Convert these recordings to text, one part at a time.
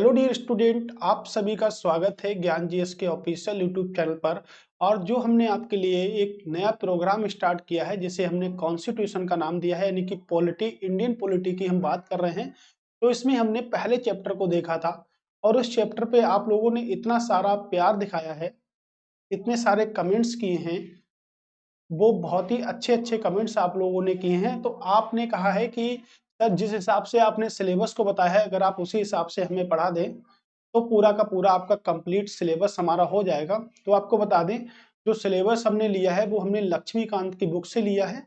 Hello dear student, आप सभी का स्वागत है ज्ञान जीएस के ऑफिशियल यूट्यूब चैनल पर। और जो हमने आपके लिए एक नया प्रोग्राम स्टार्ट किया है जिसे हमने कॉन्स्टिट्यूशन का नाम दिया है, यानी कि पॉलिटी, इंडियन पॉलिटी की हम बात कर रहे हैं। तो इसमें हमने पहले चैप्टर को देखा था और उस चैप्टर पे आप लोगों ने इतना सारा प्यार दिखाया है, इतने सारे कमेंट्स किए हैं, वो बहुत ही अच्छे अच्छे कमेंट्स आप लोगों ने किए हैं। तो आपने कहा है कि सर, जिस हिसाब से आपने सिलेबस को बताया है, अगर आप उसी हिसाब से हमें पढ़ा दें तो पूरा का पूरा आपका कंप्लीट सिलेबस हमारा हो जाएगा। तो आपको बता दें, जो सिलेबस हमने लिया है वो हमने लक्ष्मीकांत की बुक से लिया है।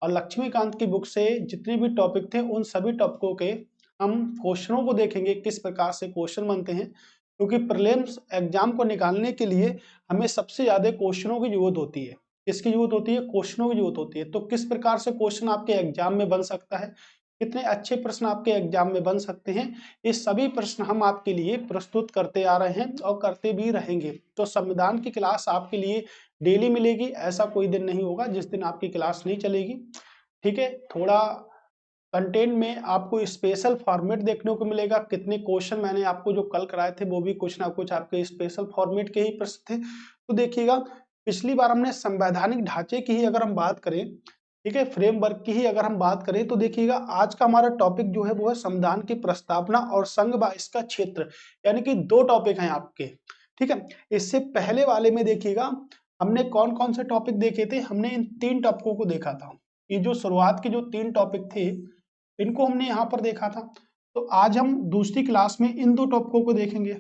और लक्ष्मीकांत की बुक से जितने भी टॉपिक थे उन सभी टॉपिकों के हम क्वेश्चनों को देखेंगे, किस प्रकार से क्वेश्चन बनते हैं, क्योंकि प्रीलिम्स एग्जाम को निकालने के लिए हमें सबसे ज्यादा क्वेश्चनों की जरूरत होती है। किसकी जरूरत होती है? क्वेश्चनों की जरूरत होती है। तो किस प्रकार से क्वेश्चन आपके एग्जाम में बन सकता है, कितने अच्छे प्रश्न आपके एग्जाम में बन सकते हैं, ये सभी प्रश्न हम आपके लिए प्रस्तुत करते आ रहे हैं और करते भी रहेंगे। तो संविधान की क्लास आपके लिए डेली मिलेगी, ऐसा कोई दिन नहीं होगा जिस दिन आपकी क्लास नहीं चलेगी। ठीक है, थोड़ा कंटेंट में आपको स्पेशल फॉर्मेट देखने को मिलेगा। कितने क्वेश्चन मैंने आपको जो कल कराए थे वो भी कुछ ना कुछ आपके स्पेशल फॉर्मेट के ही प्रश्न थे। तो देखिएगा, पिछली बार हमने संवैधानिक ढांचे की ही अगर हम बात करें, ठीक है, फ्रेमवर्क की ही अगर हम बात करें, तो देखिएगा आज का हमारा टॉपिक जो है वो है संविधान की प्रस्तावना और संघ व इसका क्षेत्र, यानी कि दो टॉपिक हैं आपके। ठीक है, इससे पहले वाले में देखिएगा हमने कौन कौन से टॉपिक देखे थे। हमने इन तीन टॉपिकों को देखा था। ये जो शुरुआत के जो तीन टॉपिक थे इनको हमने यहाँ पर देखा था। तो आज हम दूसरी क्लास में इन दो टॉपिकों को देखेंगे।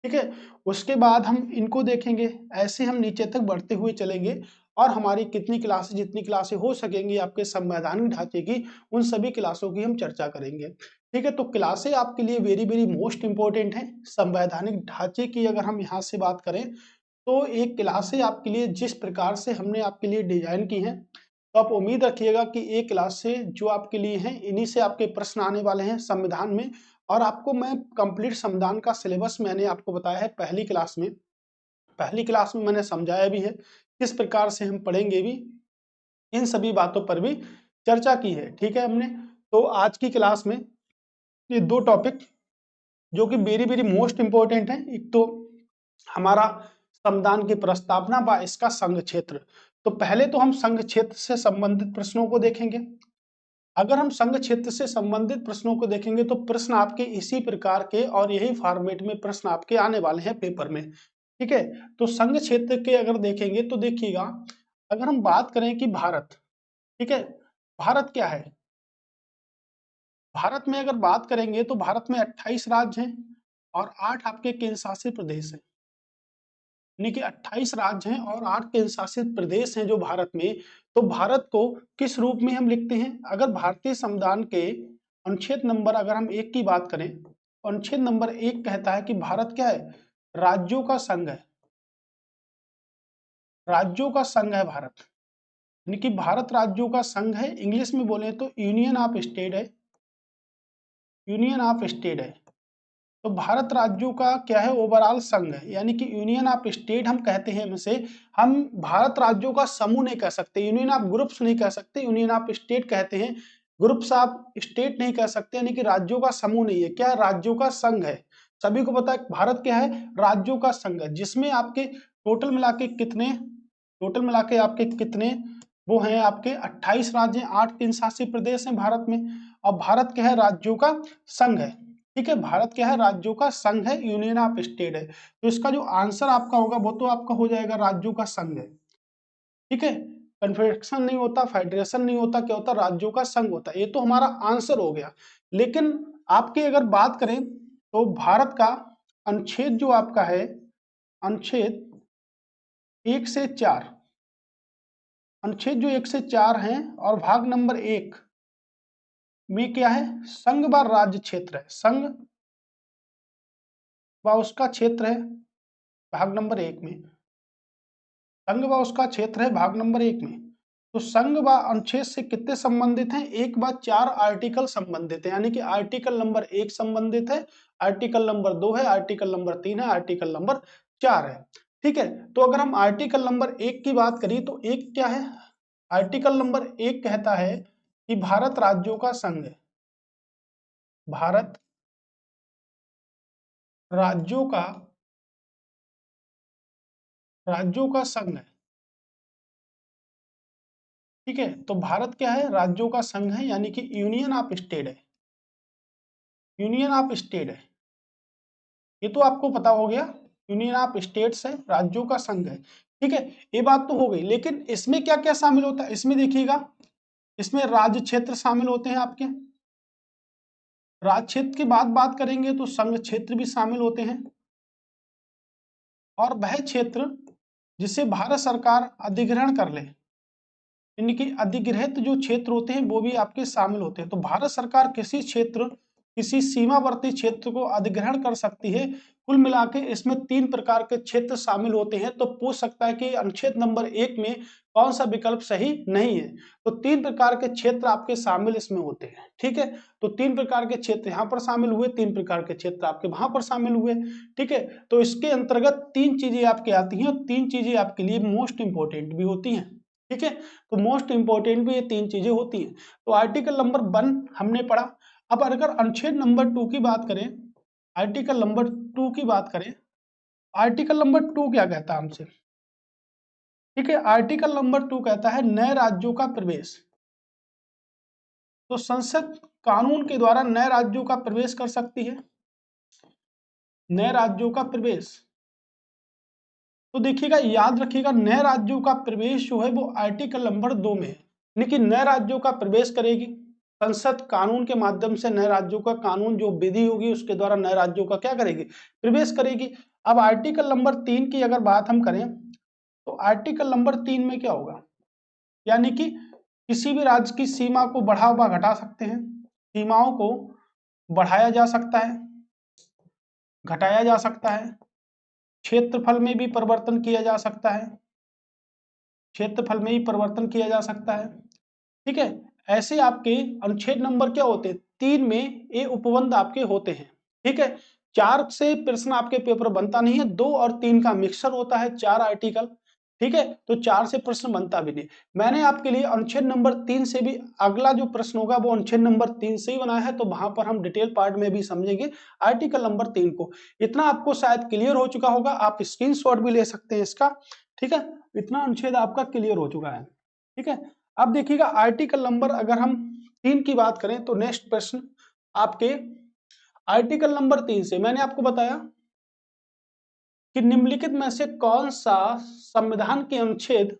ठीक है, उसके बाद हम इनको देखेंगे। ऐसे हम नीचे तक बढ़ते हुए चलेंगे और हमारी कितनी क्लासेस, जितनी क्लासें हो सकेंगी आपके संवैधानिक ढांचे की, उन सभी क्लासों की हम चर्चा करेंगे। ठीक है, तो क्लासें आपके लिए वेरी वेरी मोस्ट इंपॉर्टेंट है। संवैधानिक ढांचे की अगर हम यहाँ से बात करें तो एक क्लासें आपके लिए जिस प्रकार से हमने आपके लिए डिजाइन की हैं, तो आप उम्मीद रखिएगा कि एक क्लास से जो आपके लिए हैं, इन्हीं से आपके प्रश्न आने वाले हैं संविधान में। और आपको मैं कंप्लीट संविधान का सिलेबस मैंने आपको बताया है पहली क्लास में। पहली क्लास में मैंने समझाया भी है किस प्रकार से हम पढ़ेंगे भी, इन सभी बातों पर भी चर्चा की है। ठीक है, हमने तो आज की क्लास में ये दो टॉपिक जो कि वेरी वेरी मोस्ट इंपॉर्टेंट है, एक तो हमारा संविधान की प्रस्तावना व इसका संघ क्षेत्र। तो पहले तो हम संघ क्षेत्र से संबंधित प्रश्नों को देखेंगे। अगर हम संघ क्षेत्र से संबंधित प्रश्नों को देखेंगे तो प्रश्न आपके इसी प्रकार के और यही फॉर्मेट में प्रश्न आपके आने वाले हैं पेपर में। ठीक है, तो संघ क्षेत्र के अगर देखेंगे तो देखिएगा, अगर हम बात करें कि भारत, ठीक है, भारत क्या है, भारत में अगर बात करेंगे तो भारत में 28 राज्य हैं और 8 आपके केंद्र शासित प्रदेश हैं। यानी कि 28 राज्य हैं और 8 केंद्र शासित प्रदेश हैं जो भारत में। तो भारत को किस रूप में हम लिखते हैं? अगर भारतीय संविधान के अनुच्छेद नंबर अगर हम 1 की बात करें, तो अनुच्छेद नंबर 1 कहता है कि भारत क्या है? राज्यों का संघ है। राज्यों का संघ है भारत, यानी कि भारत राज्यों का संघ है। इंग्लिश में बोले तो यूनियन ऑफ स्टेट है, यूनियन ऑफ स्टेट है। तो भारत राज्यों का क्या है? ओवरऑल संघ है, यानी कि यूनियन ऑफ स्टेट हम कहते हैं इसे। हम भारत राज्यों का समूह नहीं कह सकते, यूनियन ऑफ ग्रुप्स नहीं कह सकते, यूनियन ऑफ स्टेट कहते हैं। ग्रुप्स ऑफ स्टेट नहीं कह सकते, यानी कि राज्यों का समूह नहीं है। क्या है? राज्यों का संघ है। सभी को पता है भारत क्या है? राज्यों का संघ है, जिसमें आपके टोटल मिला के कितने, टोटल मिला के आपके कितने वो हैं? आपके 28 राज्य हैं, 8 केंद्र शासित प्रदेश हैं भारत में। और भारत क्या है? राज्यों का संघ है। ठीक है, भारत क्या है? राज्यों का संघ है, यूनियन ऑफ स्टेट है। तो इसका जो आंसर आपका होगा वो तो आपका हो जाएगा राज्यों का संघ है। ठीक है, कन्फेडरेशन नहीं होता, फेडरेशन नहीं होता, क्या होता? राज्यों का संघ होता है। ये तो हमारा आंसर हो गया। लेकिन आपकी अगर बात करें तो भारत का अनुच्छेद जो आपका है, अनुच्छेद 1 से 4, अनुच्छेद जो 1 से 4 हैं और भाग नंबर 1 में क्या है? संघ व राज्य क्षेत्र है, संघ व उसका क्षेत्र है भाग नंबर 1 में। संघ व उसका क्षेत्र है भाग नंबर 1 में। तो संघ व अनुच्छेद से कितने संबंधित हैं? 1 व 4 आर्टिकल संबंधित है, यानी कि आर्टिकल नंबर 1 संबंधित है, आर्टिकल नंबर 2 है, आर्टिकल नंबर 3 है, आर्टिकल नंबर 4 है। ठीक है, तो अगर हम आर्टिकल नंबर 1 की बात करें तो एक क्या है? आर्टिकल नंबर 1 कहता है कि भारत राज्यों का संघ है, भारत राज्यों का संघ है। ठीक है, तो भारत क्या है, राज्यों का संघ है, यानी कि यूनियन ऑफ स्टेट है। यूनियन ऑफ स्टेट है, ये तो आपको पता हो गया। यूनियन ऑफ स्टेट्स है, राज्यों का संघ है। ठीक है, ये बात तो हो गई, लेकिन इसमें क्या क्या शामिल होता है, इसमें देखिएगा, इसमें राज्य क्षेत्र शामिल होते हैं आपके। राज्य क्षेत्र की बात करेंगे तो संघ क्षेत्र भी शामिल होते हैं, और वह क्षेत्र जिसे भारत सरकार अधिग्रहण कर ले, यानी कि अधिग्रहित जो क्षेत्र होते हैं वो भी आपके शामिल होते हैं। तो भारत सरकार किसी क्षेत्र, किसी सीमावर्ती क्षेत्र को अधिग्रहण कर सकती है। कुल मिला के इसमें 3 प्रकार के क्षेत्र शामिल होते हैं। तो पूछ सकता है कि अनुच्छेद नंबर 1 में कौन सा विकल्प सही नहीं है। तो 3 प्रकार के क्षेत्र आपके शामिल इसमें होते हैं। ठीक है, तो 3 प्रकार के क्षेत्र यहाँ पर शामिल हुए, 3 प्रकार के क्षेत्र आपके वहां पर शामिल हुए। ठीक है, तो इसके अंतर्गत 3 चीजें आपके आती हैं, और 3 चीजें आपके लिए मोस्ट इंपोर्टेंट भी होती हैं। ठीक है, तो मोस्ट इंपोर्टेंट भी ये 3 चीजें होती हैं। तो आर्टिकल नंबर 1 हमने पढ़ा। अब अगर अनुच्छेद नंबर 2 की बात करें, आर्टिकल नंबर 2 की बात करें, आर्टिकल नंबर 2 क्या कहता है हमसे? ठीक है, आर्टिकल नंबर 2 कहता है नए राज्यों का प्रवेश। तो संसद कानून के द्वारा नए राज्यों का प्रवेश कर सकती है, नए राज्यों का प्रवेश। तो देखिएगा, याद रखिएगा, नए राज्यों का प्रवेश जो है वो आर्टिकल नंबर 2 में है, लेकिन नए राज्यों का प्रवेश करेगी संसद कानून के माध्यम से। नए राज्यों का कानून जो विधि होगी उसके द्वारा नए राज्यों का क्या करेगी, प्रवेश करेगी। अब आर्टिकल नंबर 3 की अगर बात हम करें, तो आर्टिकल नंबर 3 में क्या होगा, यानी कि किसी भी राज्य की सीमा को बढ़ा व घटा सकते हैं, सीमाओं को बढ़ाया जा सकता है, घटाया जा सकता है, क्षेत्रफल में भी परिवर्तन किया जा सकता है, क्षेत्रफल में ही परिवर्तन किया जा सकता है। ठीक है, ऐसे आपके अनुच्छेद नंबर क्या होते हैं, 3 में ये उपबंध आपके होते हैं। ठीक है, 4 से प्रश्न आपके पेपर बनता नहीं है, 2 और 3 का मिक्सर होता है, 4 आर्टिकल। ठीक है, तो 4 से प्रश्न बनता भी नहीं। मैंने आपके लिए अनुच्छेद नंबर 3 से भी अगला जो प्रश्न होगा वो अनुच्छेद नंबर 3 से ही बनाया है, तो वहां पर हम डिटेल पार्ट में भी समझेंगे आर्टिकल नंबर 3 को। इतना आपको शायद क्लियर हो चुका होगा, आप स्क्रीनशॉट भी ले सकते हैं इसका। ठीक है, इतना अनुच्छेद आपका क्लियर हो चुका है। ठीक है, अब देखिएगा आर्टिकल नंबर अगर हम 3 की बात करें, तो नेक्स्ट प्रश्न आपके आर्टिकल नंबर 3 से मैंने आपको बताया कि निम्नलिखित में से कौन सा संविधान के अनुच्छेद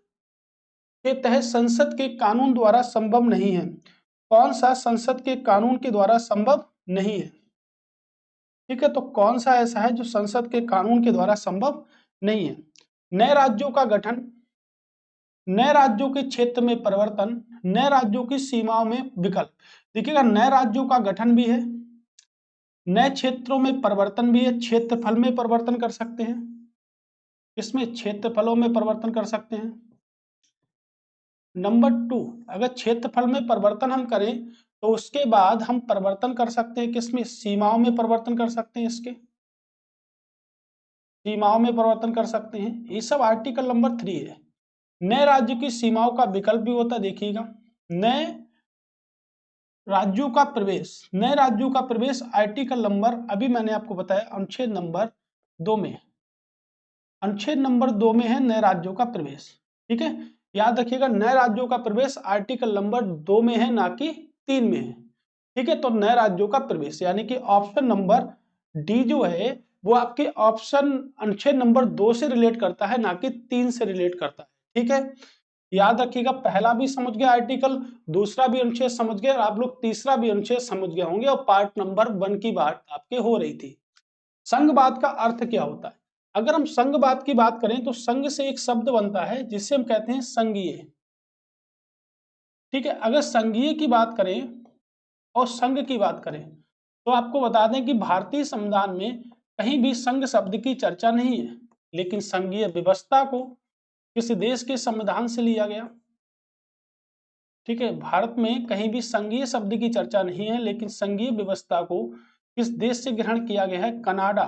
के तहत संसद के कानून द्वारा संभव नहीं है, कौन सा संसद के कानून के द्वारा संभव नहीं है। ठीक है, तो कौन सा ऐसा है जो संसद के कानून के द्वारा संभव नहीं है। नए राज्यों का गठन, नए राज्यों के क्षेत्र में परिवर्तन, नए राज्यों की सीमाओं में विकल्प। देखिएगा, नए राज्यों का गठन भी है, नए क्षेत्रों में परिवर्तन भी है, क्षेत्रफल में परिवर्तन कर सकते हैं, इसमें क्षेत्रफलों में परिवर्तन कर सकते हैं। नंबर 2, अगर क्षेत्रफल में परिवर्तन हम करें तो उसके बाद हम परिवर्तन कर सकते हैं किसमें, सीमाओं में परिवर्तन कर सकते हैं, इसके सीमाओं में परिवर्तन कर सकते हैं। ये सब आर्टिकल नंबर 3 है। नए राज्य की सीमाओं का विकल्प भी होता है, देखिएगा, नए राज्यों का प्रवेश, नए राज्यों का प्रवेश आर्टिकल नंबर, अभी मैंने आपको बताया अनुच्छेद नंबर 2 में, अनुच्छेद नंबर 2 में है नए राज्यों का प्रवेश। ठीक है, याद रखिएगा, नए राज्यों का प्रवेश आर्टिकल नंबर 2 में है, ना कि 3 में है। ठीक है, तो नए राज्यों का प्रवेश यानी कि ऑप्शन नंबर डी जो है वो आपके ऑप्शन अनुच्छेद नंबर 2 से रिलेट करता है, ना कि 3 से रिलेट करता है। ठीक है, याद रखिएगा, पहला भी समझ गया आर्टिकल, दूसरा भी अनुच्छेद समझ गए, आप लोग तीसरा भी अनुच्छेद समझ गए होंगे, और पार्ट नंबर 1 की बात आपके हो रही थी। संघवाद का अर्थ क्या होता है? अगर हम संघवाद की बात करें तो संघ से एक शब्द बनता है जिसे हम कहते हैं संघीय। ठीक है, अगर संघीय की बात करें और संघ की बात करें तो आपको बता दें कि भारतीय संविधान में कहीं भी संघ शब्द की चर्चा नहीं है, लेकिन संघीय व्यवस्था को किसी देश के संविधान से लिया गया। ठीक है, भारत में कहीं भी संघीय शब्द की चर्चा नहीं है, लेकिन संघीय व्यवस्था को किस देश से ग्रहण किया गया है, कनाडा,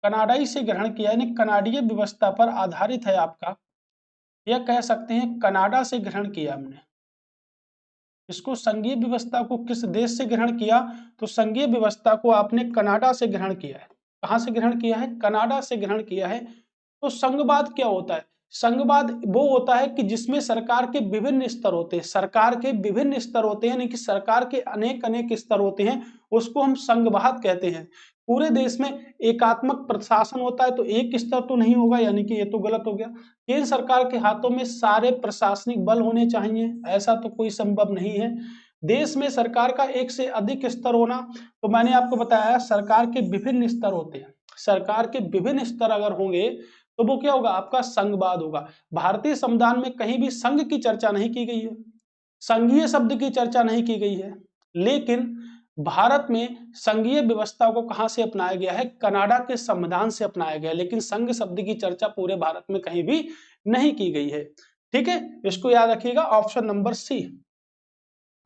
कनाडाई से ग्रहण किया, यानी कनाडीय व्यवस्था पर आधारित है आपका, यह कह सकते हैं कनाडा से ग्रहण किया हमने। इसको संघीय व्यवस्था को किस देश से ग्रहण किया? तो संघीय व्यवस्था को आपने कनाडा से ग्रहण किया है। कहाँ से ग्रहण किया है? कनाडा से ग्रहण किया है। तो संघवाद क्या होता है? संघवाद वो होता है कि जिसमें सरकार के विभिन्न स्तर होते हैं, सरकार के विभिन्न स्तर होते हैं, यानी कि सरकार के अनेक अनेक स्तर होते हैं, उसको हम संघवाद कहते हैं। पूरे देश में एकात्मक प्रशासन होता है, तो एक स्तर तो नहीं होगा, यानी कि ये तो गलत हो गया। केंद्र सरकार के हाथों में सारे प्रशासनिक बल होने चाहिए, ऐसा तो कोई संभव नहीं है। देश में सरकार का एक से अधिक स्तर होना, तो मैंने आपको बताया सरकार के विभिन्न स्तर होते हैं। सरकार के विभिन्न स्तर अगर होंगे तो वो क्या होगा? आपका संघवाद होगा। भारतीय संविधान में कहीं भी संघ की चर्चा नहीं की गई है, संघीय शब्द की चर्चा नहीं की गई है, लेकिन भारत में संघीय व्यवस्था को कहां से अपनाया गया है? कनाडा के संविधान से अपनाया गया है, लेकिन संघ शब्द की चर्चा पूरे भारत में कहीं भी नहीं की गई है। ठीक है, इसको याद रखिएगा, ऑप्शन नंबर सी।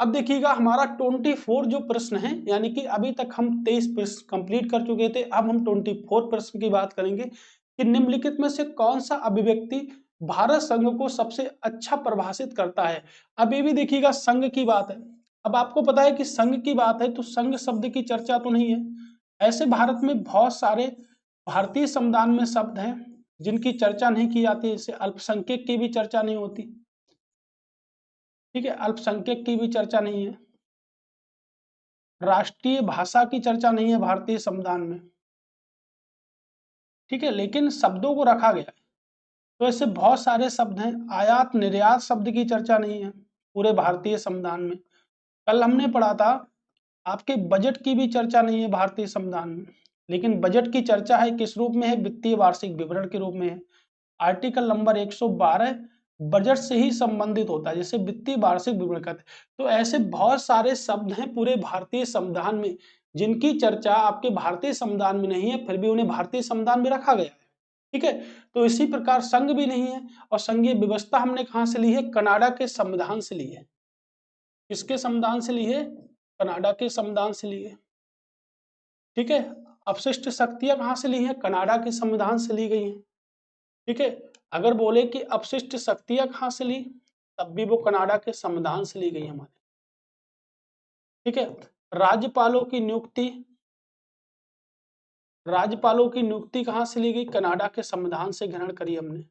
अब देखिएगा हमारा 24 जो प्रश्न है, यानी कि अभी तक हम 23 प्रश्न कंप्लीट कर चुके थे, अब हम 24 प्रश्न की बात करेंगे कि निम्नलिखित में से कौन सा अभिव्यक्ति भारत संघ को सबसे अच्छा परिभाषित करता है। अब ये भी देखिएगा संघ की बात है। अब आपको पता है कि संघ की बात है तो संघ शब्द की चर्चा तो नहीं है। ऐसे भारत में बहुत सारे भारतीय संविधान में शब्द हैं जिनकी चर्चा नहीं की जाती, जैसे अल्पसंख्यक की भी चर्चा नहीं होती। ठीक है, अल्पसंख्यक की भी चर्चा नहीं है, राष्ट्रीय भाषा की चर्चा नहीं है भारतीय संविधान में। ठीक है, लेकिन शब्दों को रखा गया है। तो ऐसे बहुत सारे शब्द हैं। आयात निर्यात शब्द की चर्चा नहीं है पूरे भारतीय संविधान में। कल हमने पढ़ा था आपके बजट की भी चर्चा नहीं है भारतीय संविधान में, लेकिन बजट की चर्चा है किस रूप में है? वित्तीय वार्षिक विवरण के रूप में है। आर्टिकल नंबर 112 बजट से ही संबंधित होता है, जैसे वित्तीय वार्षिक विवरण कहते हैं। तो ऐसे बहुत सारे शब्द हैं पूरे भारतीय संविधान में जिनकी चर्चा आपके भारतीय संविधान में नहीं है, फिर भी उन्हें भारतीय संविधान में रखा गया है। ठीक है, तो इसी प्रकार संघ भी नहीं है, और संघीय व्यवस्था हमने कहां से ली है? कनाडा के संविधान से ली है। किसके संविधान से ली है? कनाडा के संविधान से ली है। ठीक है, अपशिष्ट शक्तियां कहां से ली है? कनाडा के संविधान से ली गई है। ठीक है, अगर बोले कि अपशिष्ट शक्तियां कहां से ली, तब भी वो कनाडा के संविधान से ली गई हमारे। ठीक है, राज्यपालों की नियुक्ति, राज्यपालों की नियुक्ति कहां से ली गई? कनाडा के संविधान से ग्रहण करी हमने।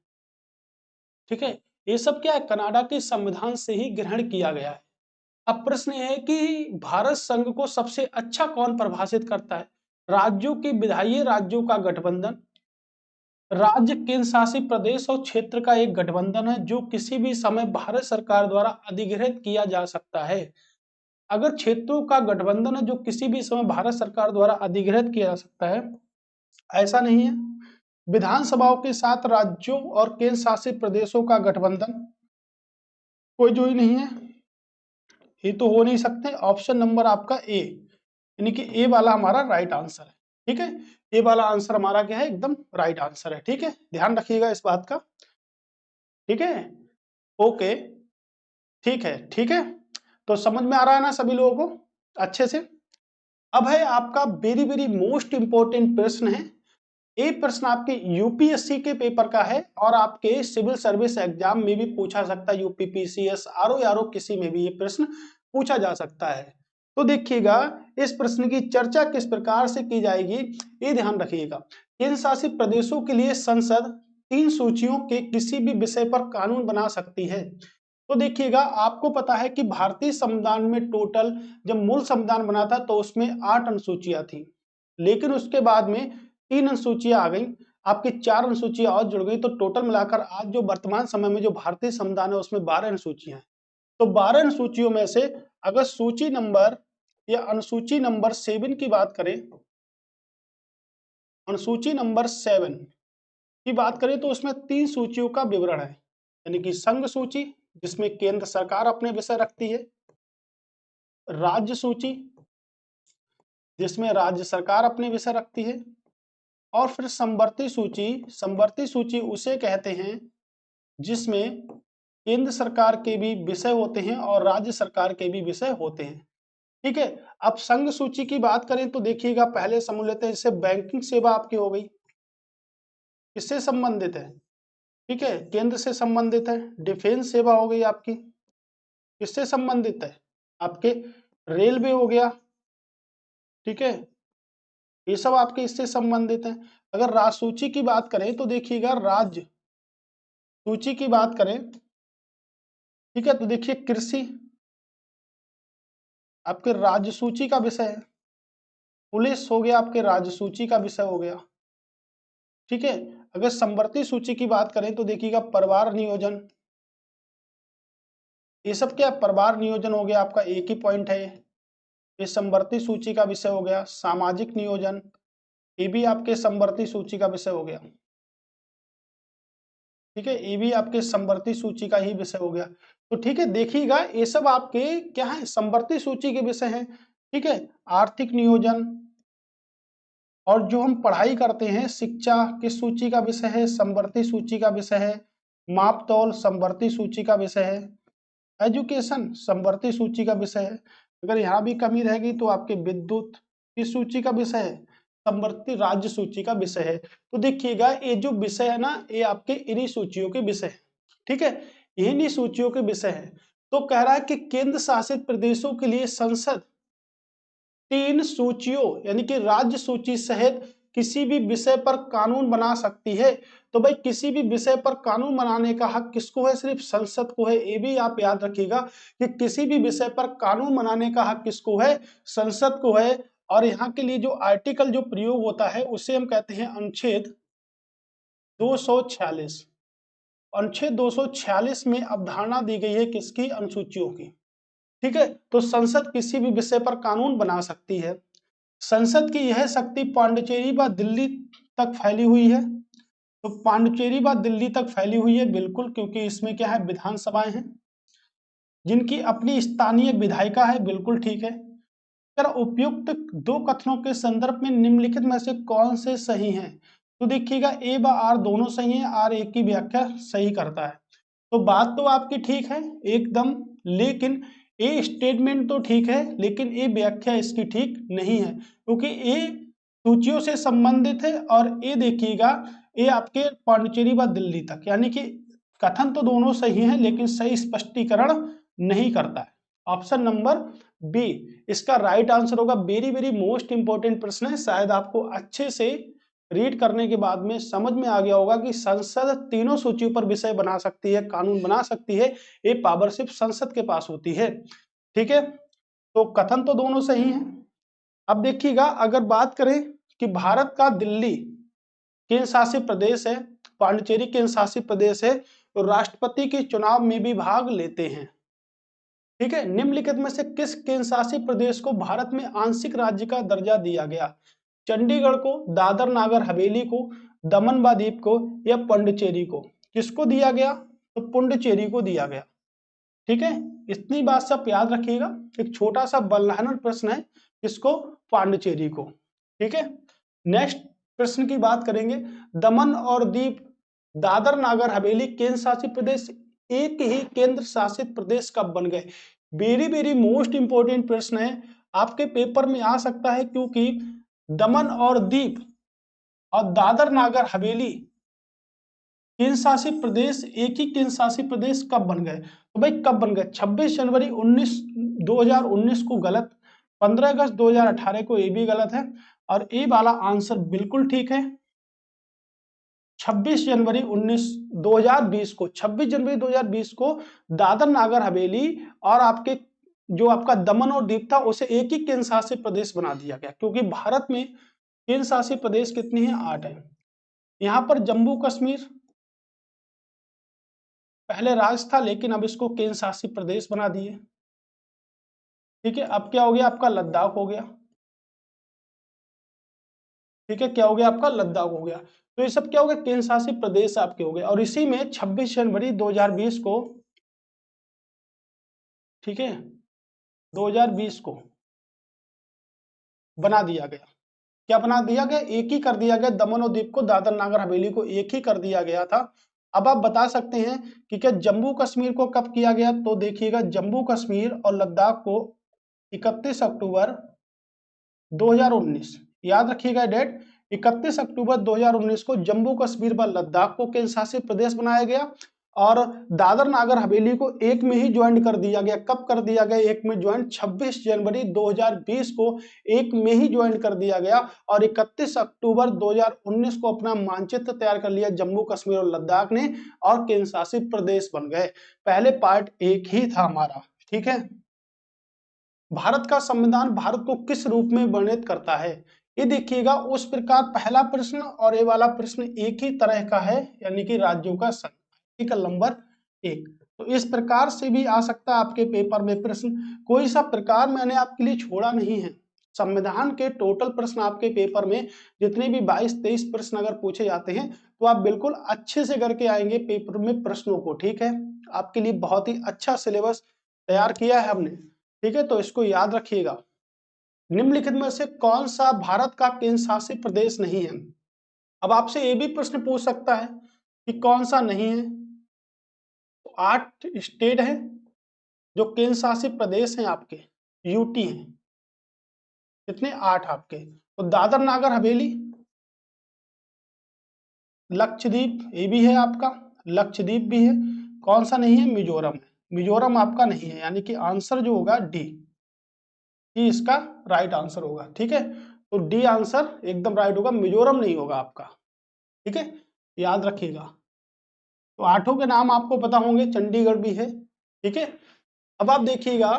ठीक है, ये सब क्या है? कनाडा के संविधान से ही ग्रहण किया गया है। अब प्रश्न ये है कि भारत संघ को सबसे अच्छा कौन परिभाषित करता है? राज्यों के विधायी राज्यों का गठबंधन, राज्य केंद्र शासित प्रदेश और क्षेत्र का एक गठबंधन है जो किसी भी समय भारत सरकार द्वारा अधिगृहित किया जा सकता है। अगर क्षेत्रों का गठबंधन है जो किसी भी समय भारत सरकार द्वारा अधिगृहित किया जा सकता है, ऐसा नहीं है। विधानसभाओं के साथ राज्यों और केंद्र शासित प्रदेशों का गठबंधन कोई जो ही नहीं है, ये तो हो नहीं सकते। ऑप्शन नंबर आपका ए, यानी कि ए वाला हमारा राइट आंसर है। ठीक है, ए वाला आंसर हमारा क्या है? एकदम राइट आंसर है। ठीक है, ध्यान रखिएगा इस बात का। ठीक है, ओके, ठीक है, ठीक है। तो समझ में आ रहा है ना सभी लोगों को अच्छे से? अब है आपका वेरी वेरी मोस्ट इंपोर्टेंट प्रश्न है। ये प्रश्न आपके यूपीएससी के पेपर का है और आपके सिविल सर्विस एग्जाम में भी पूछा सकता है। यूपीपीसीएस आरओ यारो किसी में भी ये प्रश्न पूछा जा सकता है। तो देखिएगा इस प्रश्न की चर्चा किस प्रकार से की जाएगी, ये ध्यान रखिएगा। केंद्र शासित प्रदेशों के लिए संसद 3 सूचियों के किसी भी विषय पर कानून बना सकती है। तो देखिएगा आपको पता है कि भारतीय संविधान में टोटल जब मूल संविधान बना था तो उसमें 8 अनुसूचियां थी, लेकिन उसके बाद में 3 अनुसूचियां आ गई, आपकी 4 अनुसूचियां और जुड़ गई, तो टोटल मिलाकर आज जो वर्तमान समय में जो भारतीय संविधान है उसमें 12 अनुसूचियां हैं। तो 12 अनुसूचियों में से अगर सूची नंबर या अनुसूची नंबर 7 की बात करें, अनुसूची नंबर 7 की बात करें तो उसमें 3 सूचियों का विवरण है, यानी कि संघ सूची जिसमें केंद्र सरकार अपने विषय रखती है, राज्य सूची जिसमें राज्य सरकार अपने विषय रखती है, और फिर समवर्ती सूची। समवर्ती सूची उसे कहते हैं जिसमें केंद्र सरकार के भी विषय होते हैं और राज्य सरकार के भी विषय होते हैं। ठीक है, अब संघ सूची की बात करें तो देखिएगा पहले समझ लेते हैं, जैसे बैंकिंग सेवा आपकी हो गई, किससे संबंधित है? ठीक है, केंद्र से संबंधित है। डिफेंस सेवा हो गई आपकी, किससे संबंधित है? आपके रेलवे हो गया, ठीक है, ये सब आपके इससे संबंधित हैं। अगर राज्य सूची की बात करें तो देखिएगा, राज्य सूची की बात करें, ठीक है, तो देखिए कृषि आपके राज्य सूची का विषय है, पुलिस हो गया आपके राज्य सूची का विषय हो गया, ठीक है। अगर समवर्ती सूची की बात करें तो देखिएगा परिवार नियोजन, ये सब क्या परिवार नियोजन हो गया आपका, एक ही पॉइंट है ये समवर्ती सूची का विषय हो गया। सामाजिक नियोजन, ये भी आपके समवर्ती सूची का विषय हो गया, ठीक है, ये भी आपके समवर्ती सूची का ही विषय हो गया। तो ठीक है, देखिएगा ये सब आपके क्या है, समवर्ती सूची के विषय हैं, ठीक है। आर्थिक नियोजन और जो हम पढ़ाई करते हैं शिक्षा किस सूची का विषय है, समवर्ती सूची का विषय है। मापतौल समवर्ती सूची का विषय है। एजुकेशन समवर्ती सूची का विषय है। अगर यहाँ भी कमी रहेगी तो आपके विद्युत किस सूची का विषय है, समवर्ती राज्य सूची का विषय है। तो देखिएगा ये जो विषय है ना, ये आपके इन्हीं सूचियों के विषय है, ठीक है, इन्हीं सूचियों के विषय है। तो कह रहा है कि केंद्र शासित प्रदेशों के लिए संसद 3 सूचियों यानी कि राज्य सूची सहित किसी भी विषय पर कानून बना सकती है। तो भाई किसी भी विषय पर कानून बनाने का हक किसको है, सिर्फ संसद को है। ये भी आप याद रखिएगा कि किसी भी विषय पर कानून बनाने का हक किसको है, संसद को है। और यहाँ के लिए जो आर्टिकल जो प्रयोग होता है उसे हम कहते हैं अनुच्छेद 246। अनुच्छेद 246 में अवधारणा दी गई है किसकी, अनुसूचियों की, ठीक है। तो संसद किसी भी विषय पर कानून बना सकती है। संसद की यह शक्ति पांडिचेरी व दिल्ली तक फैली हुई है। तो पांडिचेरी व दिल्ली तक फैली हुई है बिल्कुल, क्योंकि इसमें क्या है, विधानसभाएं हैं जिनकी अपनी स्थानीय विधायिका है, बिल्कुल ठीक है। अगर उपयुक्त 2 कथनों के संदर्भ में निम्नलिखित में से कौन से सही हैं, तो देखिएगा ए व आर दोनों सही हैं, आर एक की व्याख्या सही करता है। तो बात तो आपकी ठीक है एकदम, लेकिन ए स्टेटमेंट तो ठीक है लेकिन ए व्याख्या इसकी ठीक नहीं है, क्योंकि ए सूचियों से संबंधित है और ए देखिएगा ये आपके पांडिचेरी व दिल्ली तक, यानी कि कथन तो दोनों सही है लेकिन सही स्पष्टीकरण नहीं करता है। ऑप्शन नंबर बी इसका राइट आंसर होगा। वेरी वेरी मोस्ट इंपॉर्टेंट प्रश्न है, शायद आपको अच्छे से रीड करने के बाद में समझ में आ गया होगा कि संसद तीनों सूचियों पर विषय बना सकती है, कानून बना सकती है, ये पावर सिर्फ संसद के पास होती है, ठीक है। तो कथन तो दोनों सही हैं। अब देखिएगा अगर बात करें कि भारत का दिल्ली केंद्र शासित प्रदेश है, पांडिचेरी केंद्र शासित प्रदेश है, तो राष्ट्रपति के चुनाव में भी भाग लेते हैं, ठीक है। निम्नलिखित में से किस केंद्र शासित प्रदेश को भारत में आंशिक राज्य का दर्जा दिया गया, चंडीगढ़ को, दादर नागर हवेली को, दमन व दीव को या पांडिचेरी को। किसको दिया गया, तो पुडुचेरी को दिया गया, ठीक है। इतनी बात सब याद रखिएगा। एक छोटा सा बल्लाहन प्रश्न है, किसको, पांडिचेरी को, ठीक है। नेक्स्ट प्रश्न की बात करेंगे, दमन और दीव दादर नागर हवेली केंद्र शासित प्रदेश एक ही केंद्र शासित प्रदेश कब बन गए। वेरी वेरी मोस्ट इंपोर्टेंट प्रश्न है, आपके पेपर में आ सकता है, क्योंकि दमन और दीव और दादर नागर हवेली केंद्र शासित प्रदेश एक ही केंद्र शासित प्रदेश कब बन गए। तो भाई कब बन गए, 26 जनवरी 2019 को गलत, 15 अगस्त 2018 को, ये भी गलत है। और ये वाला आंसर बिल्कुल ठीक है, 26 जनवरी 2020 को, 26 जनवरी 2020 को दादर नागर हवेली और आपके जो आपका दमन और दीव था उसे एक ही केंद्र शासित प्रदेश बना दिया गया, क्योंकि भारत में केंद्र शासित प्रदेश कितनी है, 8 है। यहाँ पर जम्मू कश्मीर पहले राज्य था लेकिन अब इसको केंद्र शासित प्रदेश बना दिए, ठीक है। अब क्या हो गया, आपका लद्दाख हो गया, ठीक है, क्या हो गया, आपका लद्दाख हो गया। तो ये सब क्या हो गया, केंद्र शासित प्रदेश आपके हो गए। और इसी में 26 जनवरी 2020 को, ठीक है, 2020 को बना दिया गया। क्या बना दिया गया, एक ही कर दिया गया, दमन और दीव को, दादर नागर हवेली को एक ही कर दिया गया था। अब आप बता सकते हैं कि क्या जम्मू कश्मीर को कब किया गया, तो देखिएगा जम्मू कश्मीर और लद्दाख को 31 अक्टूबर 2019, याद रखिएगा डेट, 31 अक्टूबर 2019 को जम्मू कश्मीर व लद्दाख को केंद्र शासित प्रदेश बनाया गया। और दादर नागर हवेली को एक में ही ज्वाइन कर दिया गया। कब कर दिया गया एक में ज्वाइन? 26 जनवरी 2020 को एक में ही ज्वाइन कर दिया गया और 31 अक्टूबर 2019 को अपना मानचित्र तैयार कर लिया जम्मू कश्मीर और लद्दाख ने और केंद्र शासित प्रदेश बन गए। पहले पार्ट एक ही था हमारा, ठीक है। भारत का संविधान भारत को किस रूप में वर्णित करता है? ये देखिएगा, उस प्रकार पहला प्रश्न और ये वाला प्रश्न एक ही तरह का है, यानी कि राज्यों का संघ। ठीक है, नंबर 1। तो इस प्रकार से भी आ सकता है आपके पेपर में प्रश्न। कोई सा प्रकार मैंने आपके लिए छोड़ा नहीं है। संविधान के टोटल प्रश्न आपके पेपर में जितने भी 22-23 प्रश्न अगर पूछे जाते हैं तो आप बिल्कुल अच्छे से करके आएंगे पेपर में प्रश्नों को, ठीक है। आपके लिए बहुत ही अच्छा सिलेबस तैयार किया है हमने, ठीक है। तो इसको याद रखिएगा। निम्नलिखित में से कौन सा भारत का केंद्र शासित प्रदेश नहीं है? अब आपसे ये भी प्रश्न पूछ सकता है कि कौन सा नहीं है। तो 8 स्टेट है जो केंद्र शासित प्रदेश हैं आपके, यूटी हैं। कितने? 8 आपके। तो दादर नागर हवेली, लक्षद्वीप ये भी है आपका, लक्षद्वीप भी है। कौन सा नहीं है? मिजोरम है। मिजोरम आपका नहीं है, यानी कि आंसर जो होगा डी, ये इसका राइट आंसर होगा, ठीक है। तो डी आंसर एकदम राइट होगा, मिजोरम नहीं होगा आपका, ठीक है, याद रखिएगा। तो 8 के नाम आपको पता होंगे, चंडीगढ़ भी है, ठीक है। अब आप देखिएगा